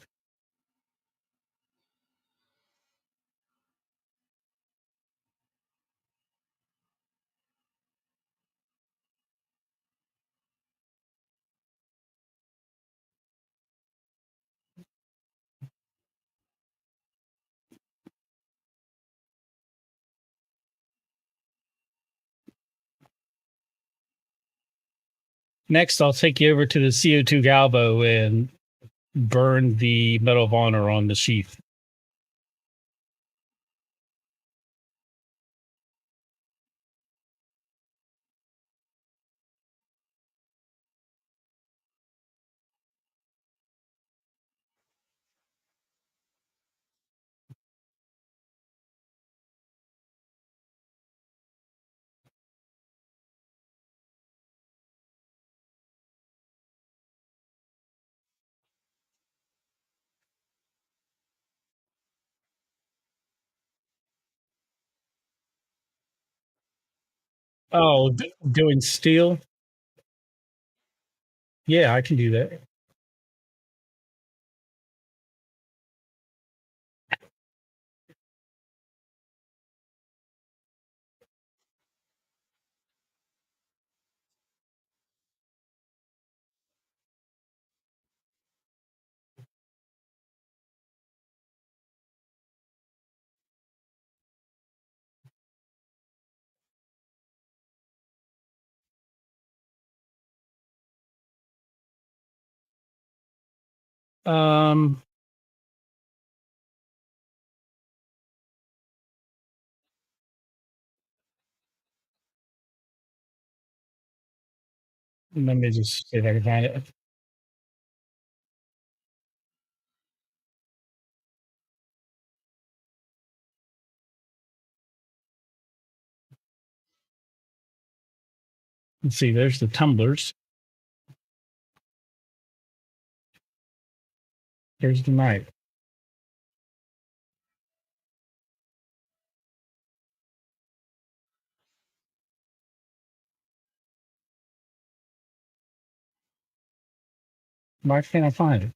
Next, I'll take you over to the CO2 galvo and burn the Medal of Honor on the sheath. Oh, doing steel? Yeah, I can do that. Um, Let me just see if I can find it. Let's see, there's the tumblers. Here's the knife. Why can't I find it?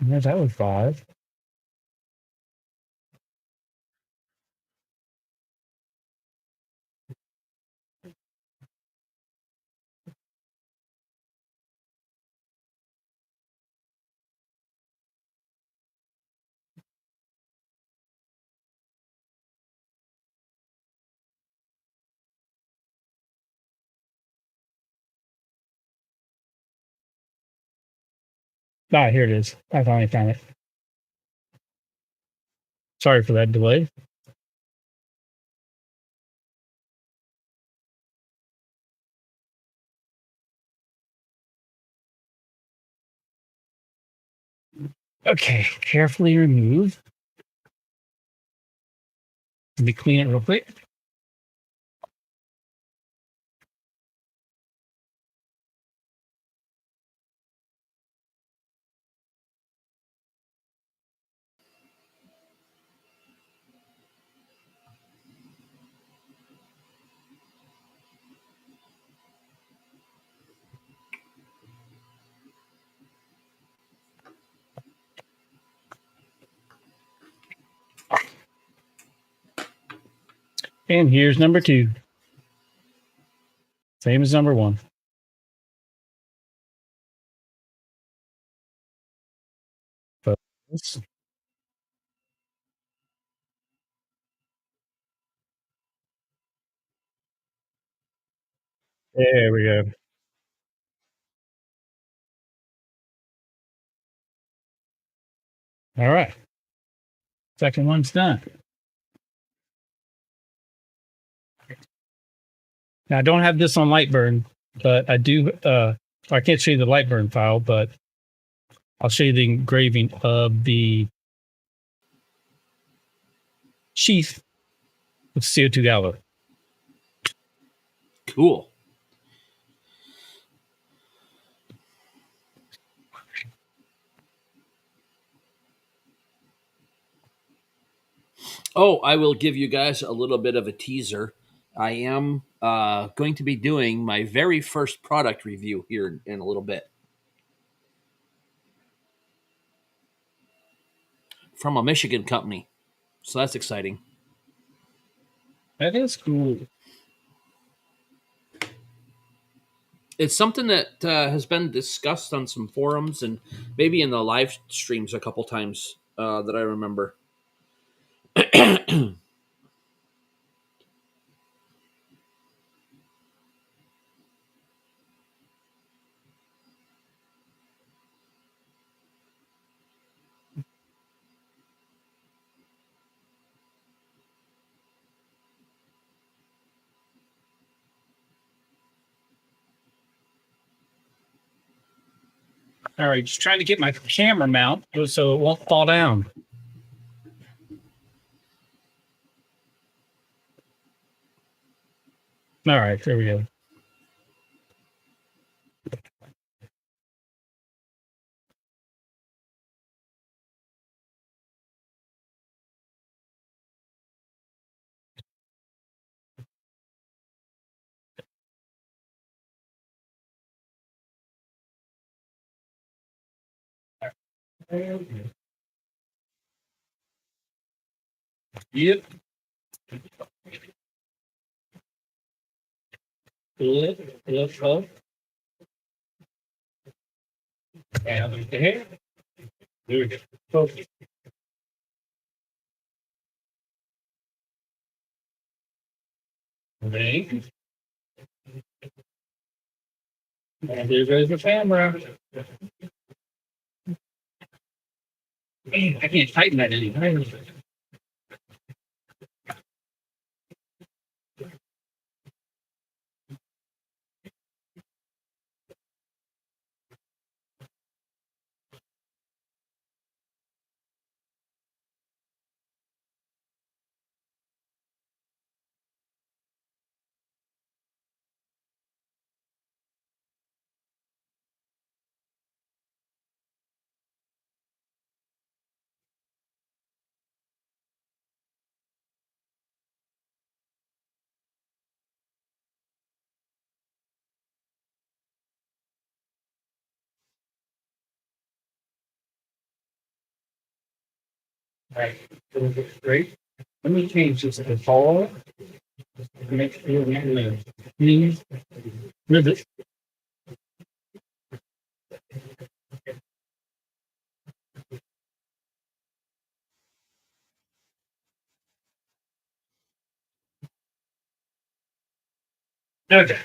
Yeah, that was 5. Ah, here it is. I finally found it. Sorry for that delay. Okay, carefully remove. Let me clean it real quick. And here's number 2. Same as number 1. Focus. There we go. All right. Second one's done. Now I don't have this on Lightburn, but I do. I can't show you the Lightburn file, but I'll show you the engraving of the sheath with CO2 gallo. Cool. Oh, I will give you guys a little bit of a teaser. I am going to be doing my very first product review here in a little bit from a Michigan company. So that's exciting. That is cool. It's something that has been discussed on some forums and maybe in the live streams a couple times that I remember. All right, just trying to get my camera mount so it won't fall down. All right, there we go. Yep. Lift up. And there we go. Focus. Ring. And there goes the camera. Man, I can't tighten that anymore. All right, straight. Let me change this to tall. Make sure we have knees. Rivet. Okay.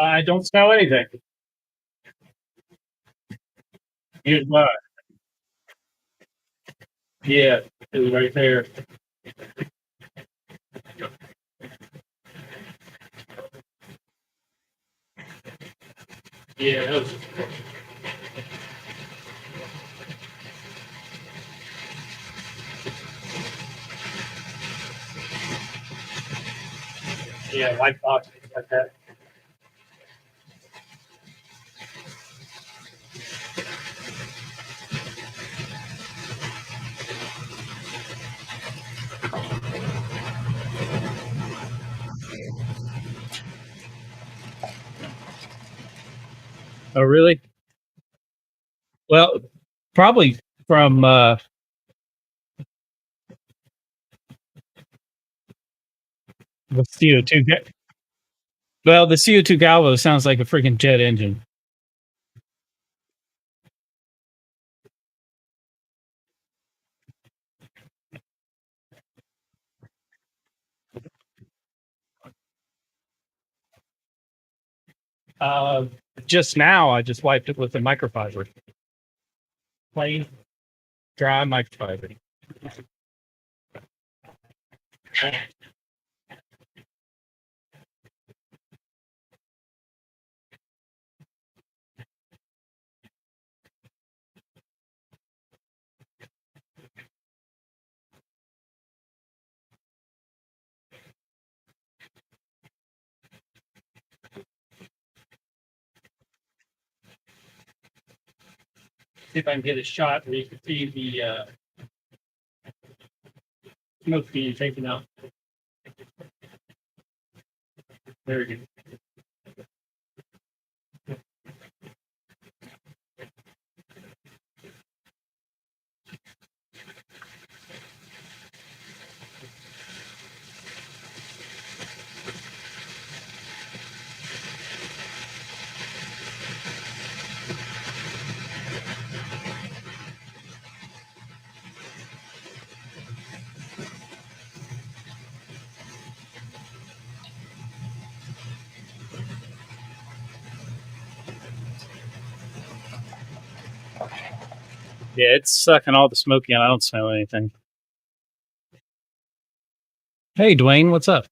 I don't smell anything. Here's why. Yeah, it was right there. Yeah, that was Yeah, white box, things like that. Oh, really? Well, probably from the CO2. Well, the CO2 galvo sounds like a freaking jet engine. Uh, just now, I just wiped it with a microfiber, plain dry microfiber. See if I can get a shot where you can see the smoke being taken out. There you go. Yeah, it's sucking all the smoke in. I don't smell anything. Hey, Dwayne, what's up?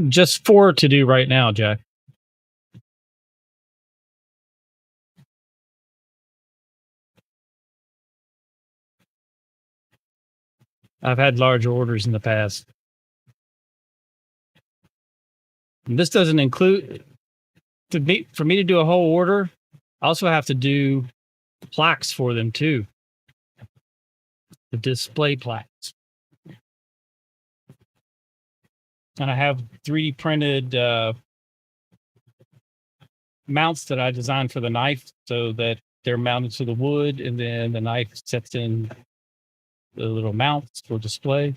Just 4 to do right now, Jack. I've had large orders in the past. And this doesn't include for me to do a whole order. I also have to do plaques for them too. The display plaques. And I have 3D printed mounts that I designed for the knife so that they're mounted to the wood, and then the knife sets in the little mounts for display.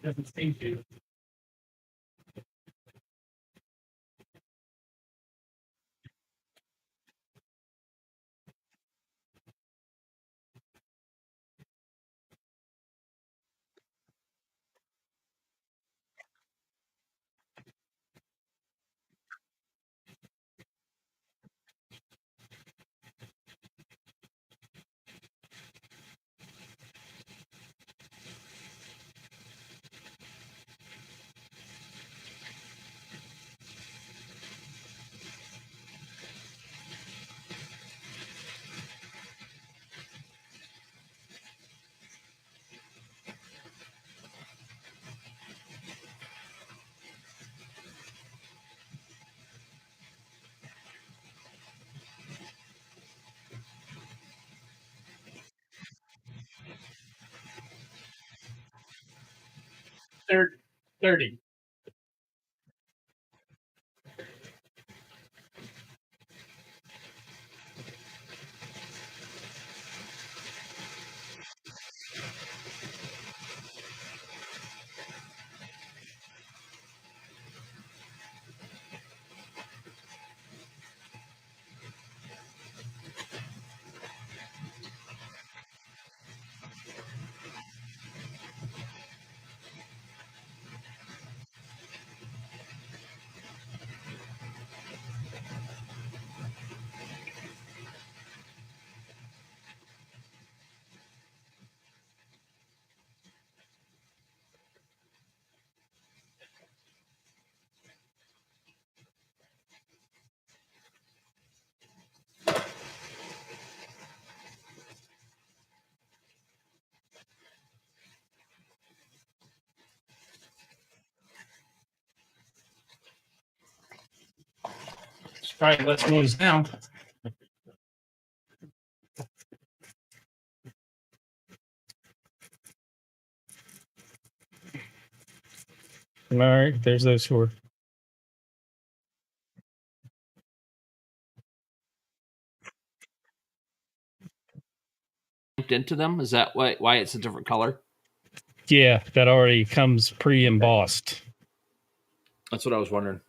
Doesn't seem to. Third, 30. All right, let's move this down. All right, there's those four. Into them? Is that why it's a different color? Yeah, that already comes pre-embossed. That's what I was wondering.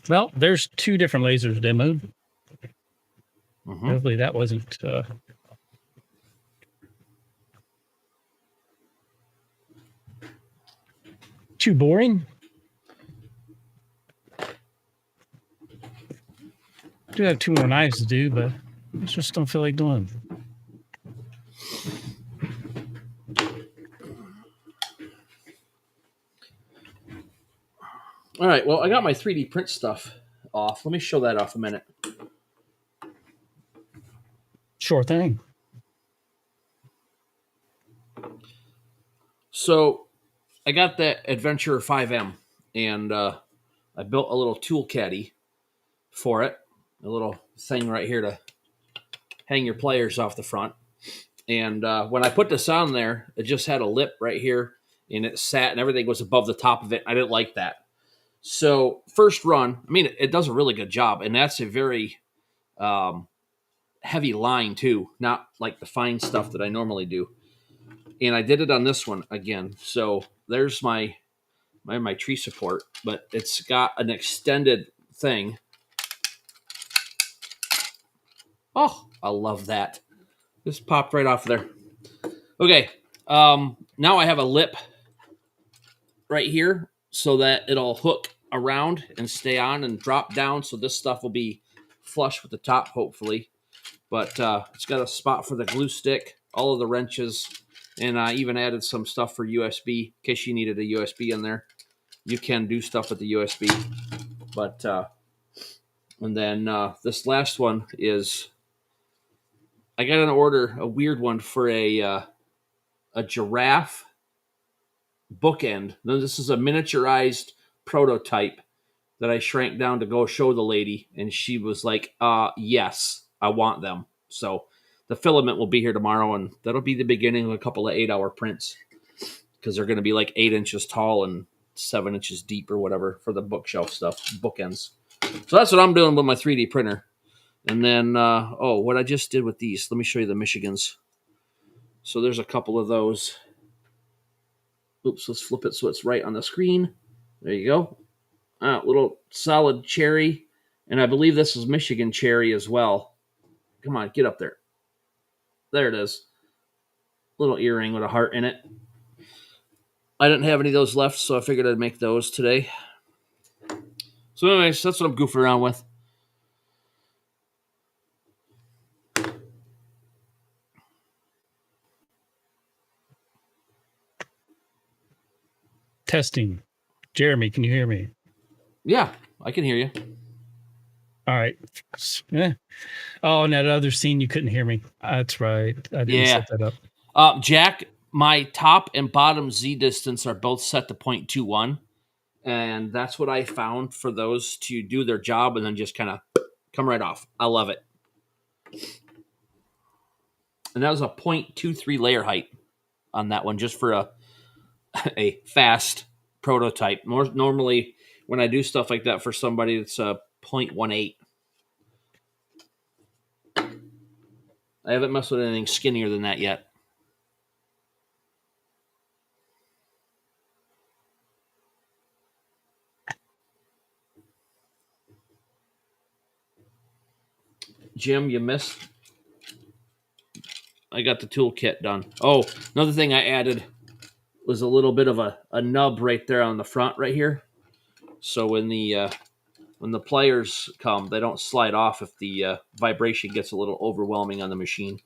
Well, there's two different lasers demoed. Mm-hmm. Hopefully that wasn't too boring. Do have two more knives to do, but I just don't feel like doing them. All right, well, I got my 3D print stuff off. Let me show that off a minute. Sure thing. So I got that Adventure 5M, and I built a little tool caddy for it, a little thing right here to hang your pliers off the front. And when I put this on there, it just had a lip right here, and it sat, and everything was above the top of it. I didn't like that. So first run, I mean, it does a really good job, and that's a very heavy line too, not like the fine stuff that I normally do. And I did it on this one again. So there's my tree support, but it's got an extended thing. Oh, I love that. Just popped right off there. Okay, now I have a lip right here so that it'll hook around and stay on and drop down. So this stuff will be flush with the top, hopefully. But it's got a spot for the glue stick, all of the wrenches, and I even added some stuff for USB in case you needed a USB in there. You can do stuff with the USB. But, and then this last one is, I got an order, a weird one for a giraffe bookend. Now, this is a miniaturized prototype that I shrank down to go show the lady, and she was like, yes, I want them. So the filament will be here tomorrow, and that'll be the beginning of a couple of 8-hour prints because they're going to be like 8 inches tall and 7 inches deep or whatever for the bookshelf stuff, bookends. So that's what I'm doing with my 3D printer. And then, what I just did with these, let me show you the Michigans. So there's a couple of those. Oops, let's flip it so it's right on the screen. There you go. Little solid cherry. And I believe this is Michigan cherry as well. Come on, get up there. There it is. Little earring with a heart in it. I didn't have any of those left, so I figured I'd make those today. So anyways, that's what I'm goofing around with. Testing. Jeremy, can you hear me? Yeah, I can hear you. All right. Yeah. Oh, and that other scene, you couldn't hear me. That's right. I didn't set that up. Jack, my top and bottom Z distance are both set to 0.21. And that's what I found for those to do their job and then just kind of come right off. I love it. And that was a 0.23 layer height on that one, just for a fast prototype. Normally, when I do stuff like that for somebody, it's a 0.18. I haven't messed with anything skinnier than that yet. Jim, you missed. I got the toolkit done. Oh, another thing I added was a little bit of a nub right there on the front right here. So when the pliers come, they don't slide off if the vibration gets a little overwhelming on the machine.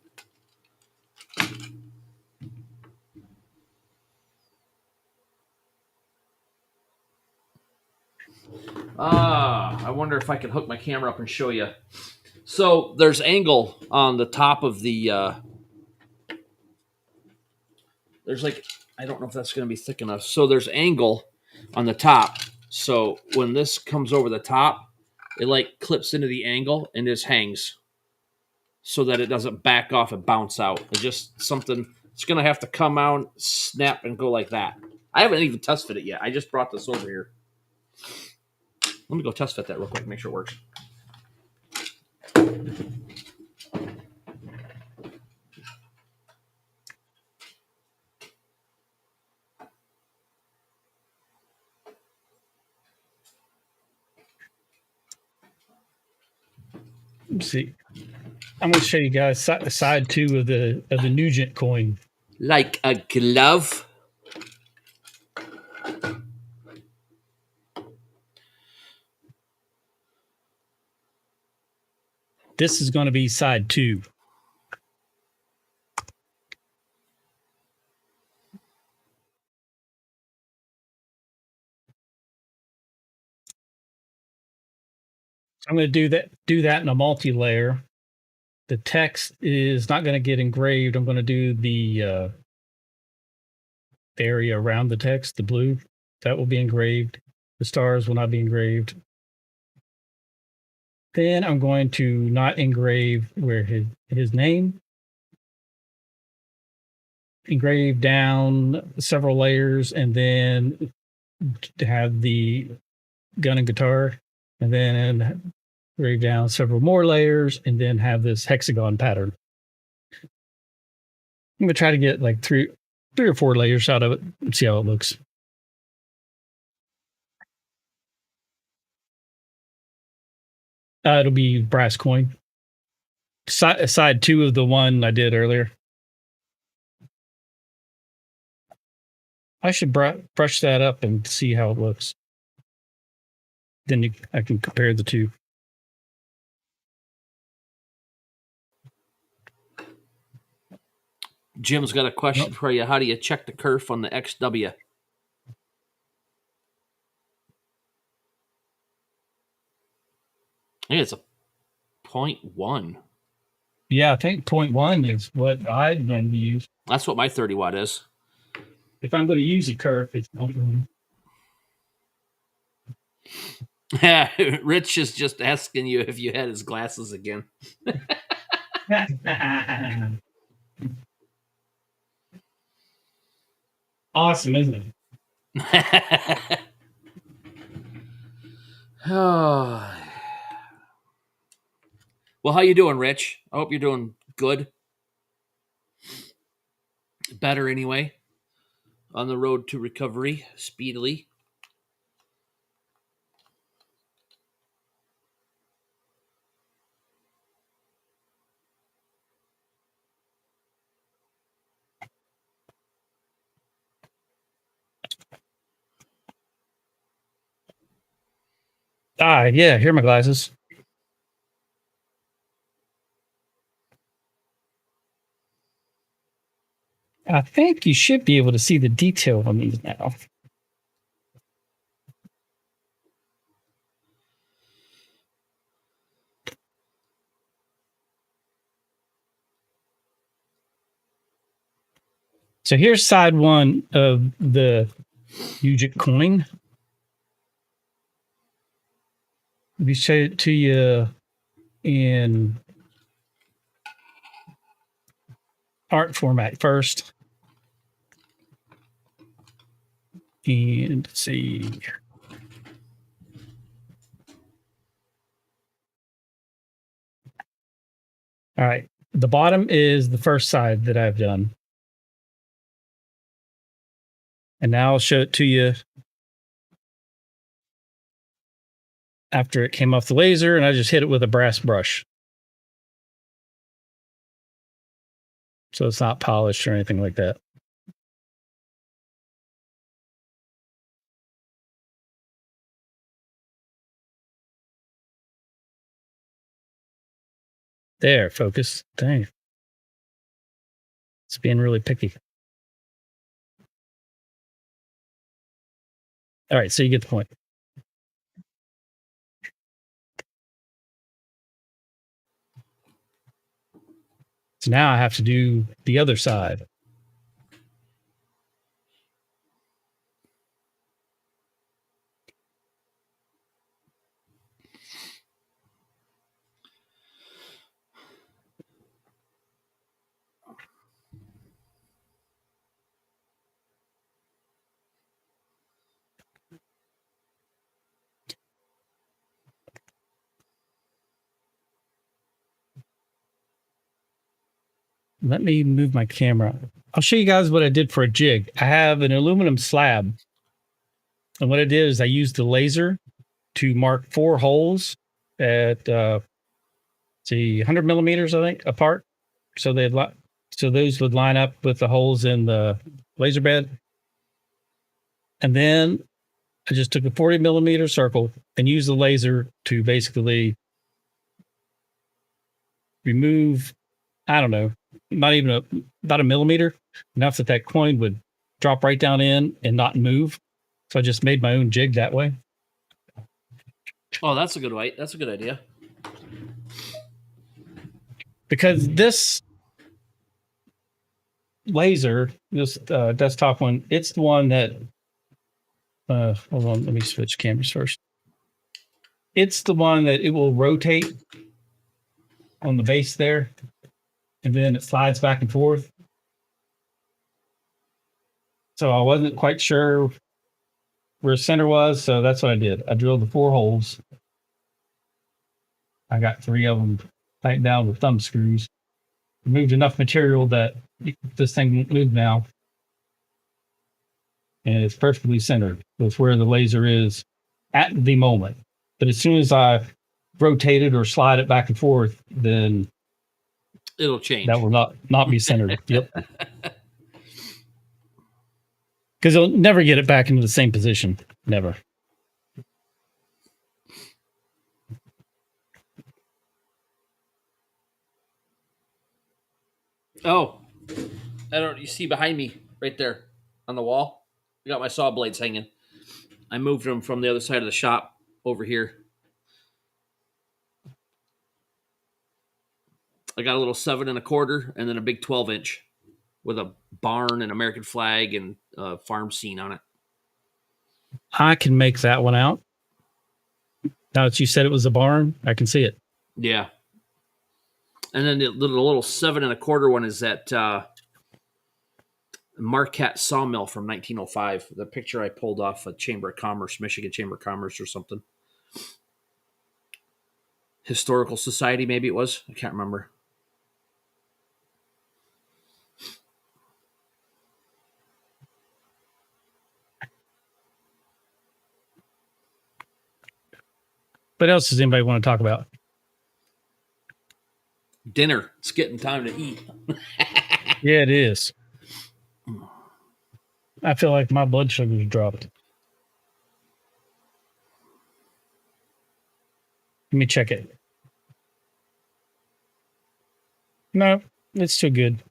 I wonder if I could hook my camera up and show you. So there's angle on the top of the there's like, I don't know if that's going to be thick enough. So there's angle on the top. So when this comes over the top, it like clips into the angle and just hangs so that it doesn't back off and bounce out. It's just something, it's going to have to come out, snap, and go like that. I haven't even test fit it yet. I just brought this over here. Let me go test fit that real quick, make sure it works. Let's see. I'm going to show you guys side 2 of the Nugent coin. Like a glove. This is going to be side 2. I'm going to do that in a multi-layer. The text is not going to get engraved. I'm going to do the area around the text, the blue, that will be engraved. The stars will not be engraved. Then I'm going to not engrave where his name. Engrave down several layers and then have the gun and guitar, and then engrave down several more layers and then have this hexagon pattern. I'm going to try to get like three or 4 layers out of it and see how it looks. It'll be brass coin. Side 2 of the one I did earlier. I should brush that up and see how it looks. Then I can compare the two. Jim's got a question for you. How do you check the kerf on the XW? I think it's a 0.1. Yeah, I think 0.1 is what I'm going to use. That's what my 30 watt is. If I'm going to use a kerf, it's 0.1. Yeah, Rich is just asking you if you had his glasses again. Awesome, isn't it? Oh. Well, how you doing, Rich? I hope you're doing good. Better anyway. On the road to recovery speedily. Yeah, here are my glasses. I think you should be able to see the detail on these now. So here's side 1 of the Nugent coin. Let me show it to you in art format first. And let's see. All right. The bottom is the first side that I've done. And now I'll show it to you after it came off the laser, and I just hit it with a brass brush. So it's not polished or anything like that. There, focus. Dang. It's being really picky. All right, so you get the point. So now I have to do the other side. let me move my camera. I'll show you guys what I did for a jig. I have an aluminum slab. And what I did is I used the laser to mark 4 holes at, 100 millimeters, I think, apart. So those would line up with the holes in the laser bed. And then I just took a 40 millimeter circle and used the laser to basically remove, I don't know, not even about a millimeter, enough that that coin would drop right down in and not move. So I just made my own jig that way. Oh, that's a good way. That's a good idea. Because this laser, this desktop one, it's the one that, hold on, let me switch cameras first. It's the one that it will rotate on the base there, and then it slides back and forth. So I wasn't quite sure where center was, so that's what I did. I drilled the 4 holes. I got 3 of them tightened down with thumb screws. Removed enough material that this thing won't move now. And it's perfectly centered with where the laser is at the moment. But as soon as I rotate it or slide it back and forth, then it'll change. That will not be centered. Yep. Because it'll never get it back into the same position. Never. Oh, you see behind me right there on the wall? I got my saw blades hanging. I moved them from the other side of the shop over here. I got a little 7 1/4 and then a big 12-inch with a barn and American flag and a farm scene on it. I can make that one out. Now that you said it was a barn, I can see it. Yeah. And then the little 7 1/4 one is that Marquette sawmill from 1905. The picture I pulled off a Chamber of Commerce, Michigan Chamber of Commerce or something. Historical Society, maybe it was. I can't remember. What else does anybody want to talk about? Dinner. It's getting time to eat. Yeah, it is. I feel like my blood sugar's dropped. Let me check it. No, it's too good.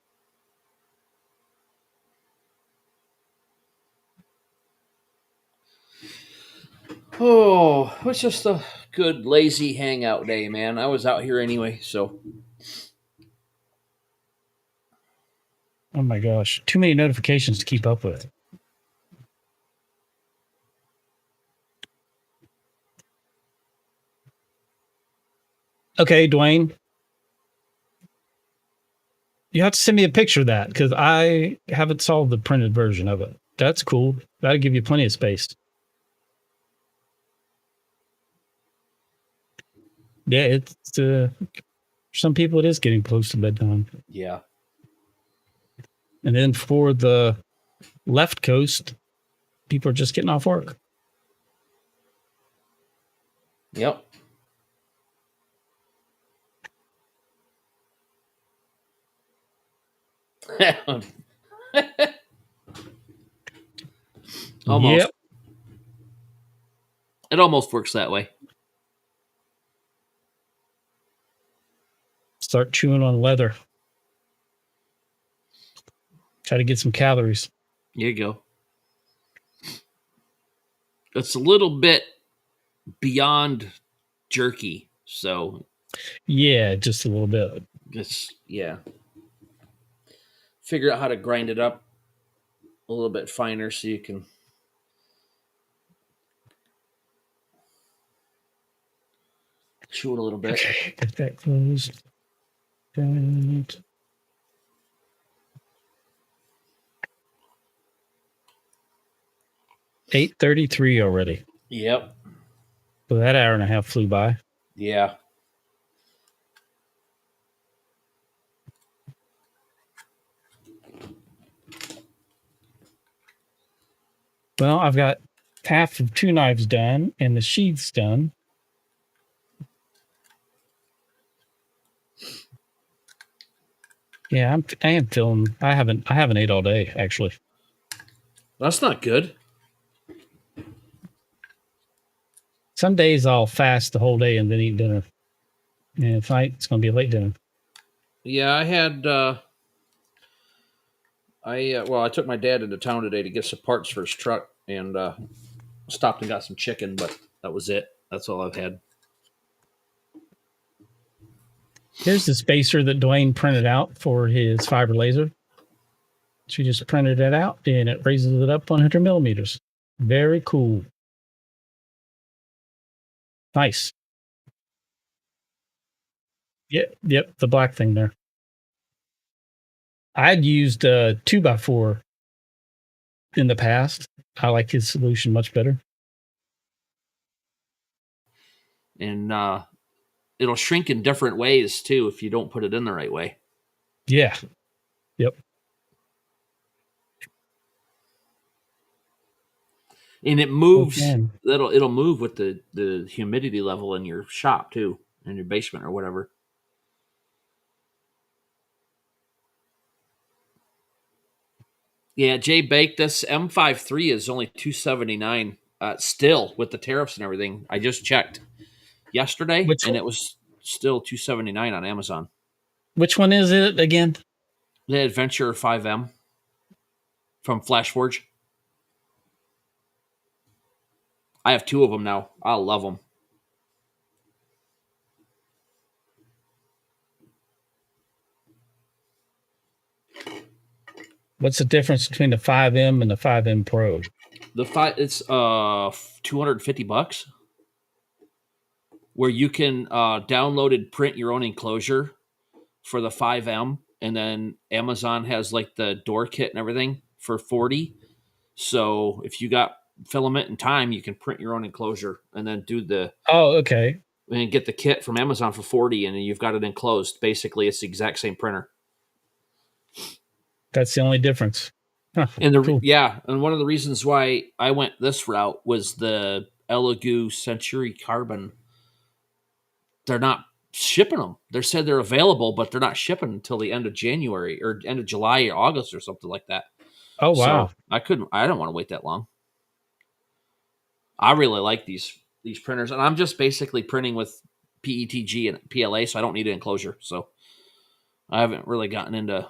Oh, it's just a good lazy hangout day, man. I was out here anyway, so. Oh my gosh, too many notifications to keep up with. Okay, Dwayne. You have to send me a picture of that because I haven't saw the printed version of it. That's cool. That'll give you plenty of space. Yeah, it's for some people it is getting close to bedtime. Yeah. And then for the left coast, people are just getting off work. Yep. Almost. Yep. It almost works that way. Start chewing on leather. Try to get some calories. There you go. It's a little bit beyond jerky, so. Yeah, just a little bit. Yeah. Figure out how to grind it up a little bit finer so you can. Chew it a little bit. Okay, get that closed. And 8:33 already. Yep. So that hour and a half flew by. Yeah. Well, I've got half of 2 knives done and the sheaths done. Yeah, I am feeling. I haven't ate all day actually. That's not good. Some days I'll fast the whole day and then eat dinner. And tonight it's going to be a late dinner. Yeah, I had. I took my dad into town today to get some parts for his truck, and stopped and got some chicken, but that was it. That's all I've had. Here's the spacer that Dwayne printed out for his fiber laser. She just printed it out and it raises it up 100 millimeters. Very cool. Nice. Yep, the black thing there. I'd used a 2x4 in the past. I like his solution much better. And it'll shrink in different ways too if you don't put it in the right way. Yeah. Yep. And it moves. Okay. It'll move with the humidity level in your shop too, in your basement or whatever. Yeah, Jay baked this M53 is only $279 still with the tariffs and everything. I just checked yesterday, and it was still $279 on Amazon. Which one is it again? The Adventure 5M from Flashforge. I have 2 of them now. I love them. What's the difference between the 5M and the 5M Pro? It's $250, where you can download and print your own enclosure for the 5M, and then Amazon has like the door kit and everything for $40. So if you got filament and time, you can print your own enclosure and then do the okay, and get the kit from Amazon for $40, and then you've got it enclosed. Basically, it's the exact same printer. That's the only difference. Huh, and cool. And one of the reasons why I went this route was the Elegoo Century Carbon. They're not shipping them. They said they're available, but they're not shipping until the end of January or end of July or August or something like that. Oh wow! So I don't want to wait that long. I really like these printers, and I'm just basically printing with PETG and PLA, so I don't need an enclosure. So I haven't really gotten into.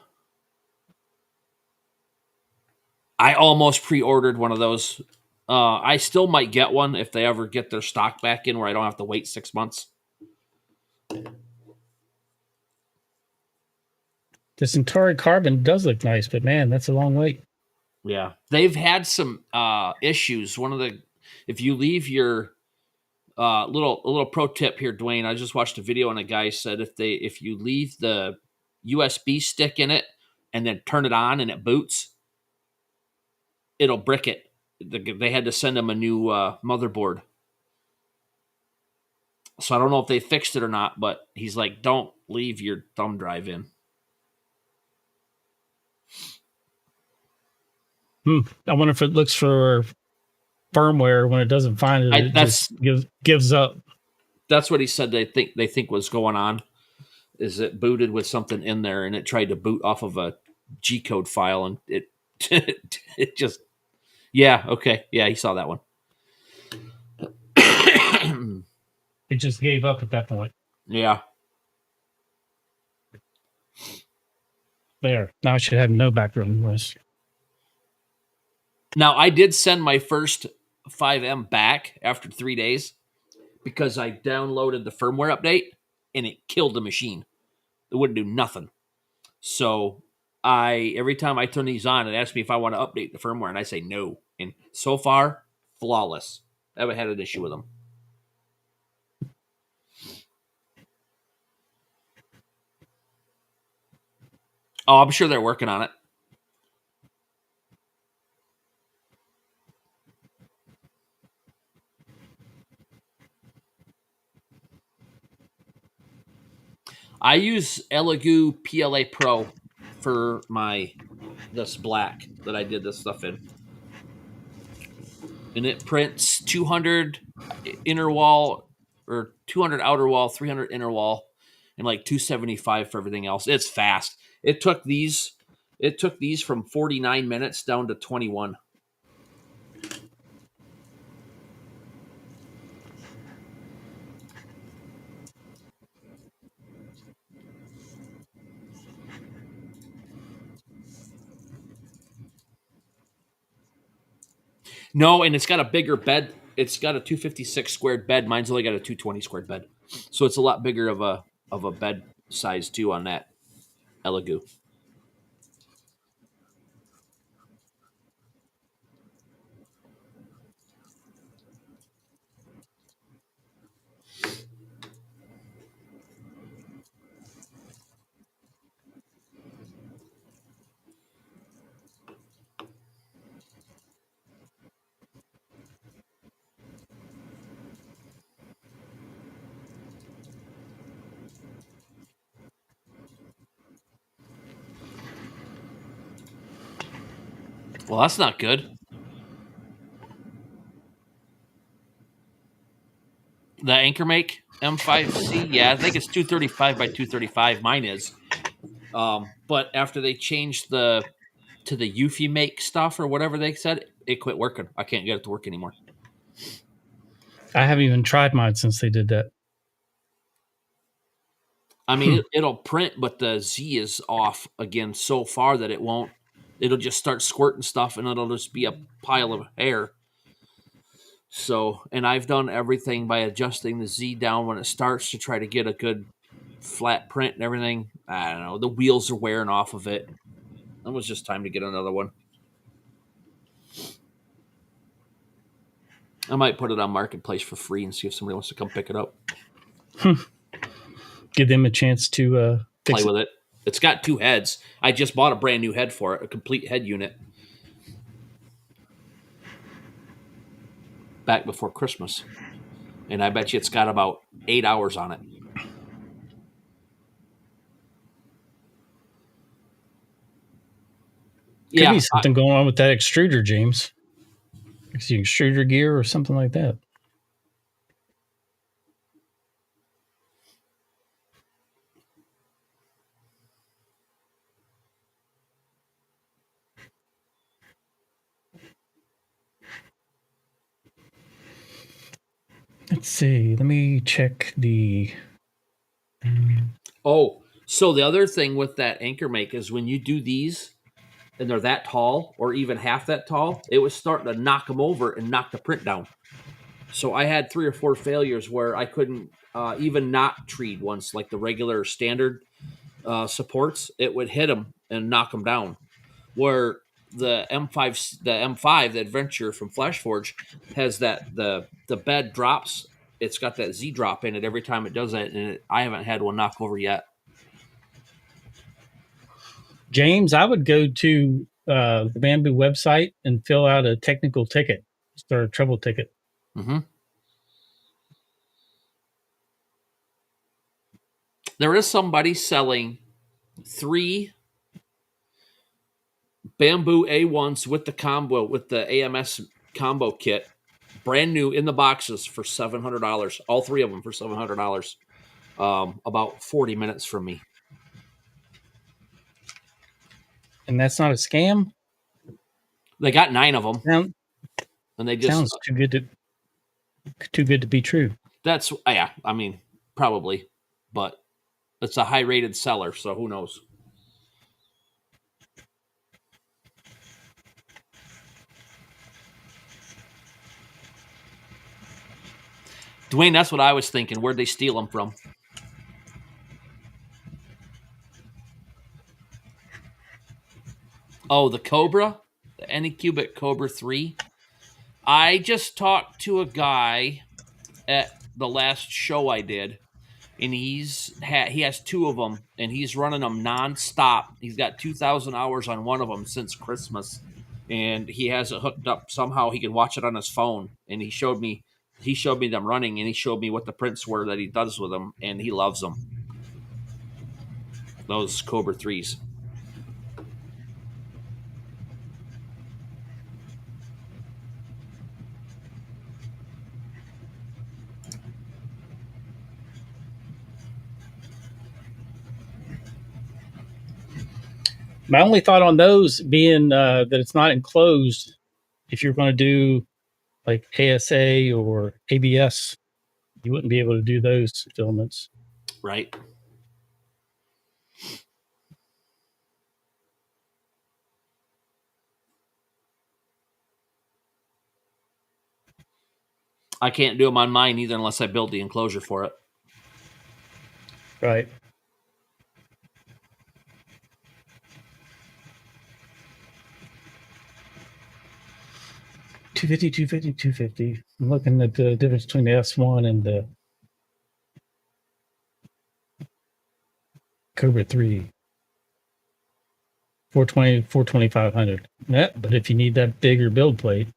I almost pre-ordered one of those. I still might get one if they ever get their stock back in, where I don't have to wait 6 months. The Centauri Carbon does look nice, but man, that's a long wait. Yeah, they've had some issues. If you leave your little pro tip here, Dwayne, I just watched a video and a guy said if you leave the USB stick in it and then turn it on and it boots, it'll brick it. They had to send them a new motherboard. So I don't know if they fixed it or not, but he's like, don't leave your thumb drive in. I wonder if it looks for firmware when it doesn't find it. It just gives up. That's what he said. They think was going on. Is it booted with something in there, and it tried to boot off of a G code file, and it it just okay, he saw that one. It just gave up at that point. Yeah. There. Now I should have no background noise. Now, I did send my first 5M back after 3 days because I downloaded the firmware update and it killed the machine. It wouldn't do nothing. So every time I turn these on, it asks me if I want to update the firmware, and I say no. And so far, flawless. I haven't had an issue with them. Oh, I'm sure they're working on it. I use Elegoo PLA Pro for this black that I did this stuff in. and it prints 200 inner wall or 200 outer wall, 300 inner wall, and like 275 for everything else. It's fast. It took these from 49 minutes down to 21. No, and it's got a bigger bed. It's got a 256 squared bed. Mine's only got a 220 squared bed, so it's a lot bigger of a bed size too on that Elegoo. Well, that's not good. The Anchor Make M5C, yeah, I think it's 235 by 235. Mine is. But after they changed to the Eufy Make stuff or whatever they said, it quit working. I can't get it to work anymore. I haven't even tried mine since they did that. I mean, it'll print, but the Z is off again so far that it won't. It'll just start squirting stuff, and it'll just be a pile of hair. So, and I've done everything by adjusting the Z down when it starts to try to get a good flat print and everything. I don't know. The wheels are wearing off of it. It was just time to get another one. I might put it on Marketplace for free and see if somebody wants to come pick it up. Give them a chance to play with it. It's got two heads. I just bought a brand new head for it, a complete head unit, back before Christmas. And I bet you it's got about 8 hours on it. Could be something going on with that extruder, James. It's the extruder gear or something like that. Let's see. Let me check the. Oh, so the other thing with that Anchor Make is when you do these and they're that tall or even half that tall, it was starting to knock them over and knock the print down. So I had 3 or 4 failures where I couldn't even not treat once, like the regular standard supports. It would hit them and knock them down. Where the M5, the Adventure from FlashForge, has that the bed drops. It's got that Z drop in it every time it does that, and I haven't had one knock over yet. James, I would go to the Bamboo website and fill out a technical ticket, start a trouble ticket. Mm-hmm. There is somebody selling 3 Bamboo A1s with the combo, with the AMS combo kit, brand new in the boxes for $700. All 3 of them for $700. About 40 minutes from me. And that's not a scam? They got 9 of them. And they just sounds too good to be true. That's, yeah, I mean, probably, but it's a high rated seller, so who knows? Dwayne, that's what I was thinking. Where'd they steal them from? Oh, the Cobra? The Anycubic Cobra 3? I just talked to a guy at the last show I did, and he has 2 of them, and he's running them nonstop. He's got 2,000 hours on one of them since Christmas, and he has it hooked up somehow. He can watch it on his phone, and he showed me them running, and he showed me what the prints were that he does with them, and he loves them. Those Cobra 3s. My only thought on those being that it's not enclosed. If you're going to do like ASA or ABS, you wouldn't be able to do those filaments. Right. I can't do them on mine either unless I build the enclosure for it. Right. $250. I'm looking at the difference between the S1 and the Cobra 3. 420, 42500. Yeah, but if you need that bigger build plate,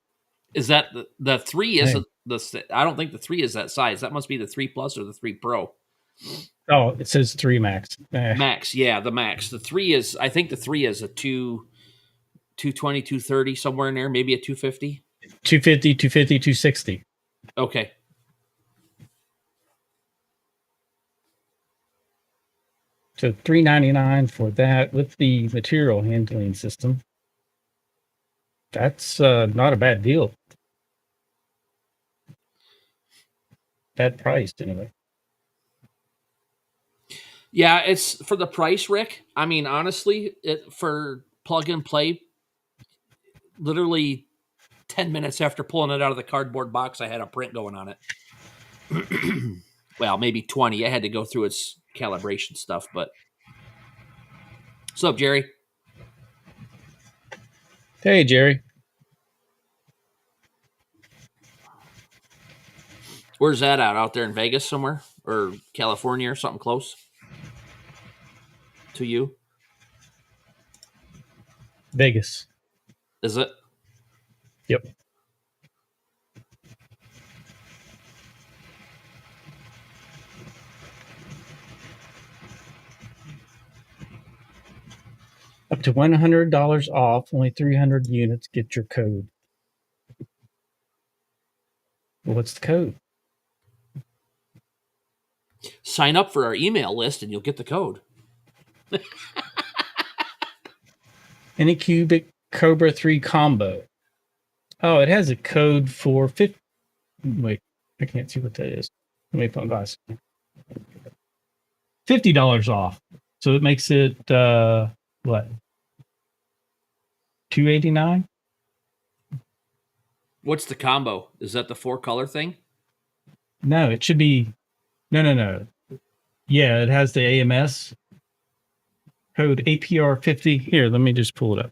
Is that the 3 hey. isn't the? I don't think the 3 is that size. That must be the 3 Plus or the 3 Pro. Oh, it says 3 max. Max, yeah, the max. The 3 is, I think the 3 is a 220, 230, somewhere in there, maybe a 250. 250, 250, 260. Okay. So $399 for that with the material handling system. That's not a bad deal. Bad price, anyway. Yeah, it's for the price, Rick. I mean, honestly, for plug and play, literally 10 minutes after pulling it out of the cardboard box, I had a print going on it. Well, maybe 20. I had to go through its calibration stuff, but. What's up, Jerry? Hey, Jerry. Where's that out there in Vegas somewhere? Or California or something close to you? Vegas. Is it? Yep. Up to $100 off, only 300 units. Get your code. Well, what's the code? Sign up for our email list and you'll get the code. Anycubic Cobra 3 combo. Oh, it has a code for 50. Wait, I can't see what that is. Let me put my glasses. $50 off. So it makes it what? $289? What's the combo? Is that the 4-color thing? No, it should be no. Yeah, it has the AMS code APR50. Here, let me just pull it up.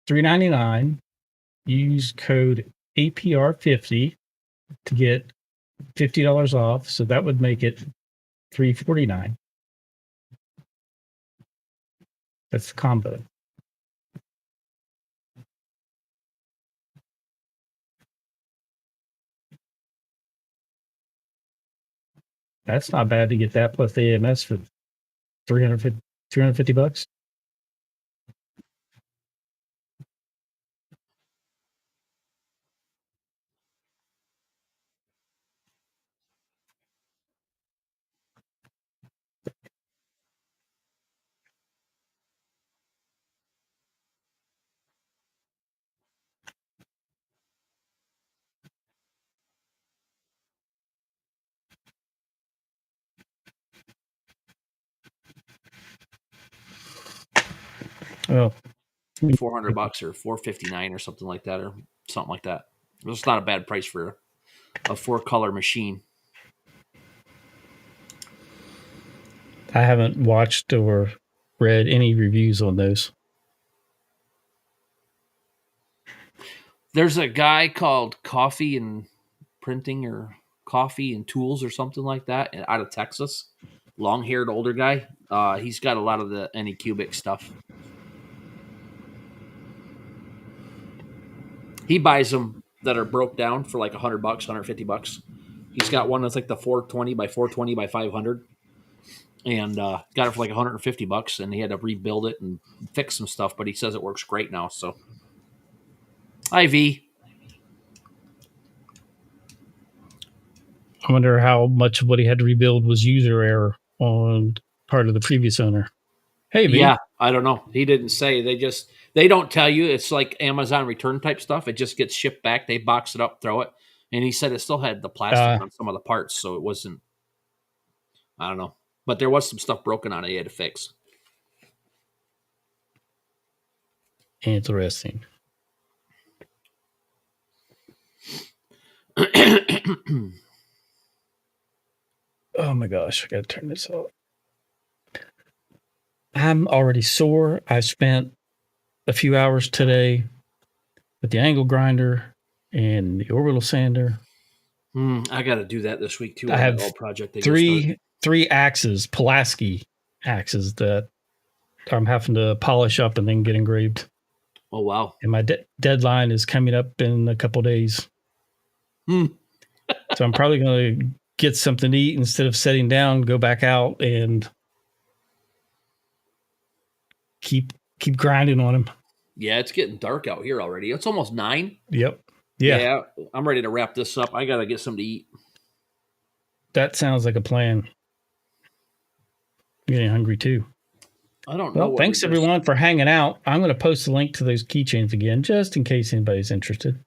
$399. Use code APR50 to get $50 off. So that would make it $349. That's the combo. That's not bad to get that plus the AMS for $350. Well, $400 or $459 or something like that, or something like that. It's not a bad price for a 4-color machine. I haven't watched or read any reviews on those. There's a guy called Coffee and Printing or Coffee and Tools or something like that out of Texas. Long-haired older guy. He's got a lot of the Anycubic stuff. He buys them that are broke down for like $100, $150. He's got one that's like the 420 by 420 by 500, and got it for like $150. And he had to rebuild it and fix some stuff, but he says it works great now. So, IV. I wonder how much of what he had to rebuild was user error on part of the previous owner. Hey, V. Yeah, I don't know. He didn't say. They don't tell you. It's like Amazon return type stuff. It just gets shipped back. They box it up, throw it, and he said it still had the plastic on some of the parts, so it wasn't. I don't know, but there was some stuff broken on it. He had to fix. Interesting. Oh my gosh, I gotta turn this off. I'm already sore. I spent a few hours today with the angle grinder and the orbital sander. I got to do that this week too. I have old project. Three axes, Pulaski axes that I'm having to polish up and then get engraved. Oh wow! And my deadline is coming up in a couple days. So I'm probably going to get something to eat instead of sitting down, go back out and keep grinding on them. Yeah, it's getting dark out here already. It's almost 9. Yep. Yeah. I'm ready to wrap this up. I got to get something to eat. That sounds like a plan. I'm getting hungry too. I don't know. Well, thanks everyone for hanging out. I'm going to post a link to those keychains again, just in case anybody's interested.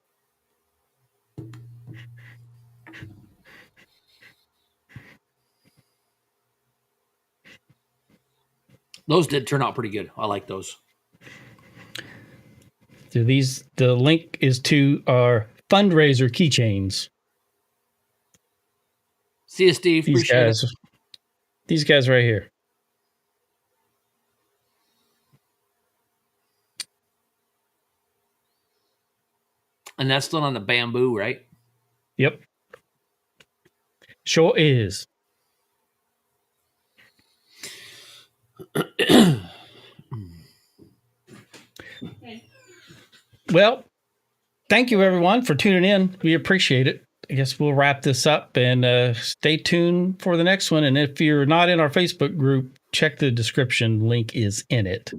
Those did turn out pretty good. I like those. So the link is to our fundraiser keychains. See you, Steve. These guys right here. And that's still on the bamboo, right? Yep. Sure is. Well, thank you everyone for tuning in. We appreciate it. I guess we'll wrap this up and stay tuned for the next one. And if you're not in our Facebook group, check the description. Link is in it.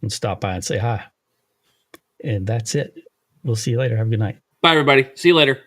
And stop by and say hi. And that's it. We'll see you later. Have a good night. Bye, everybody. See you later.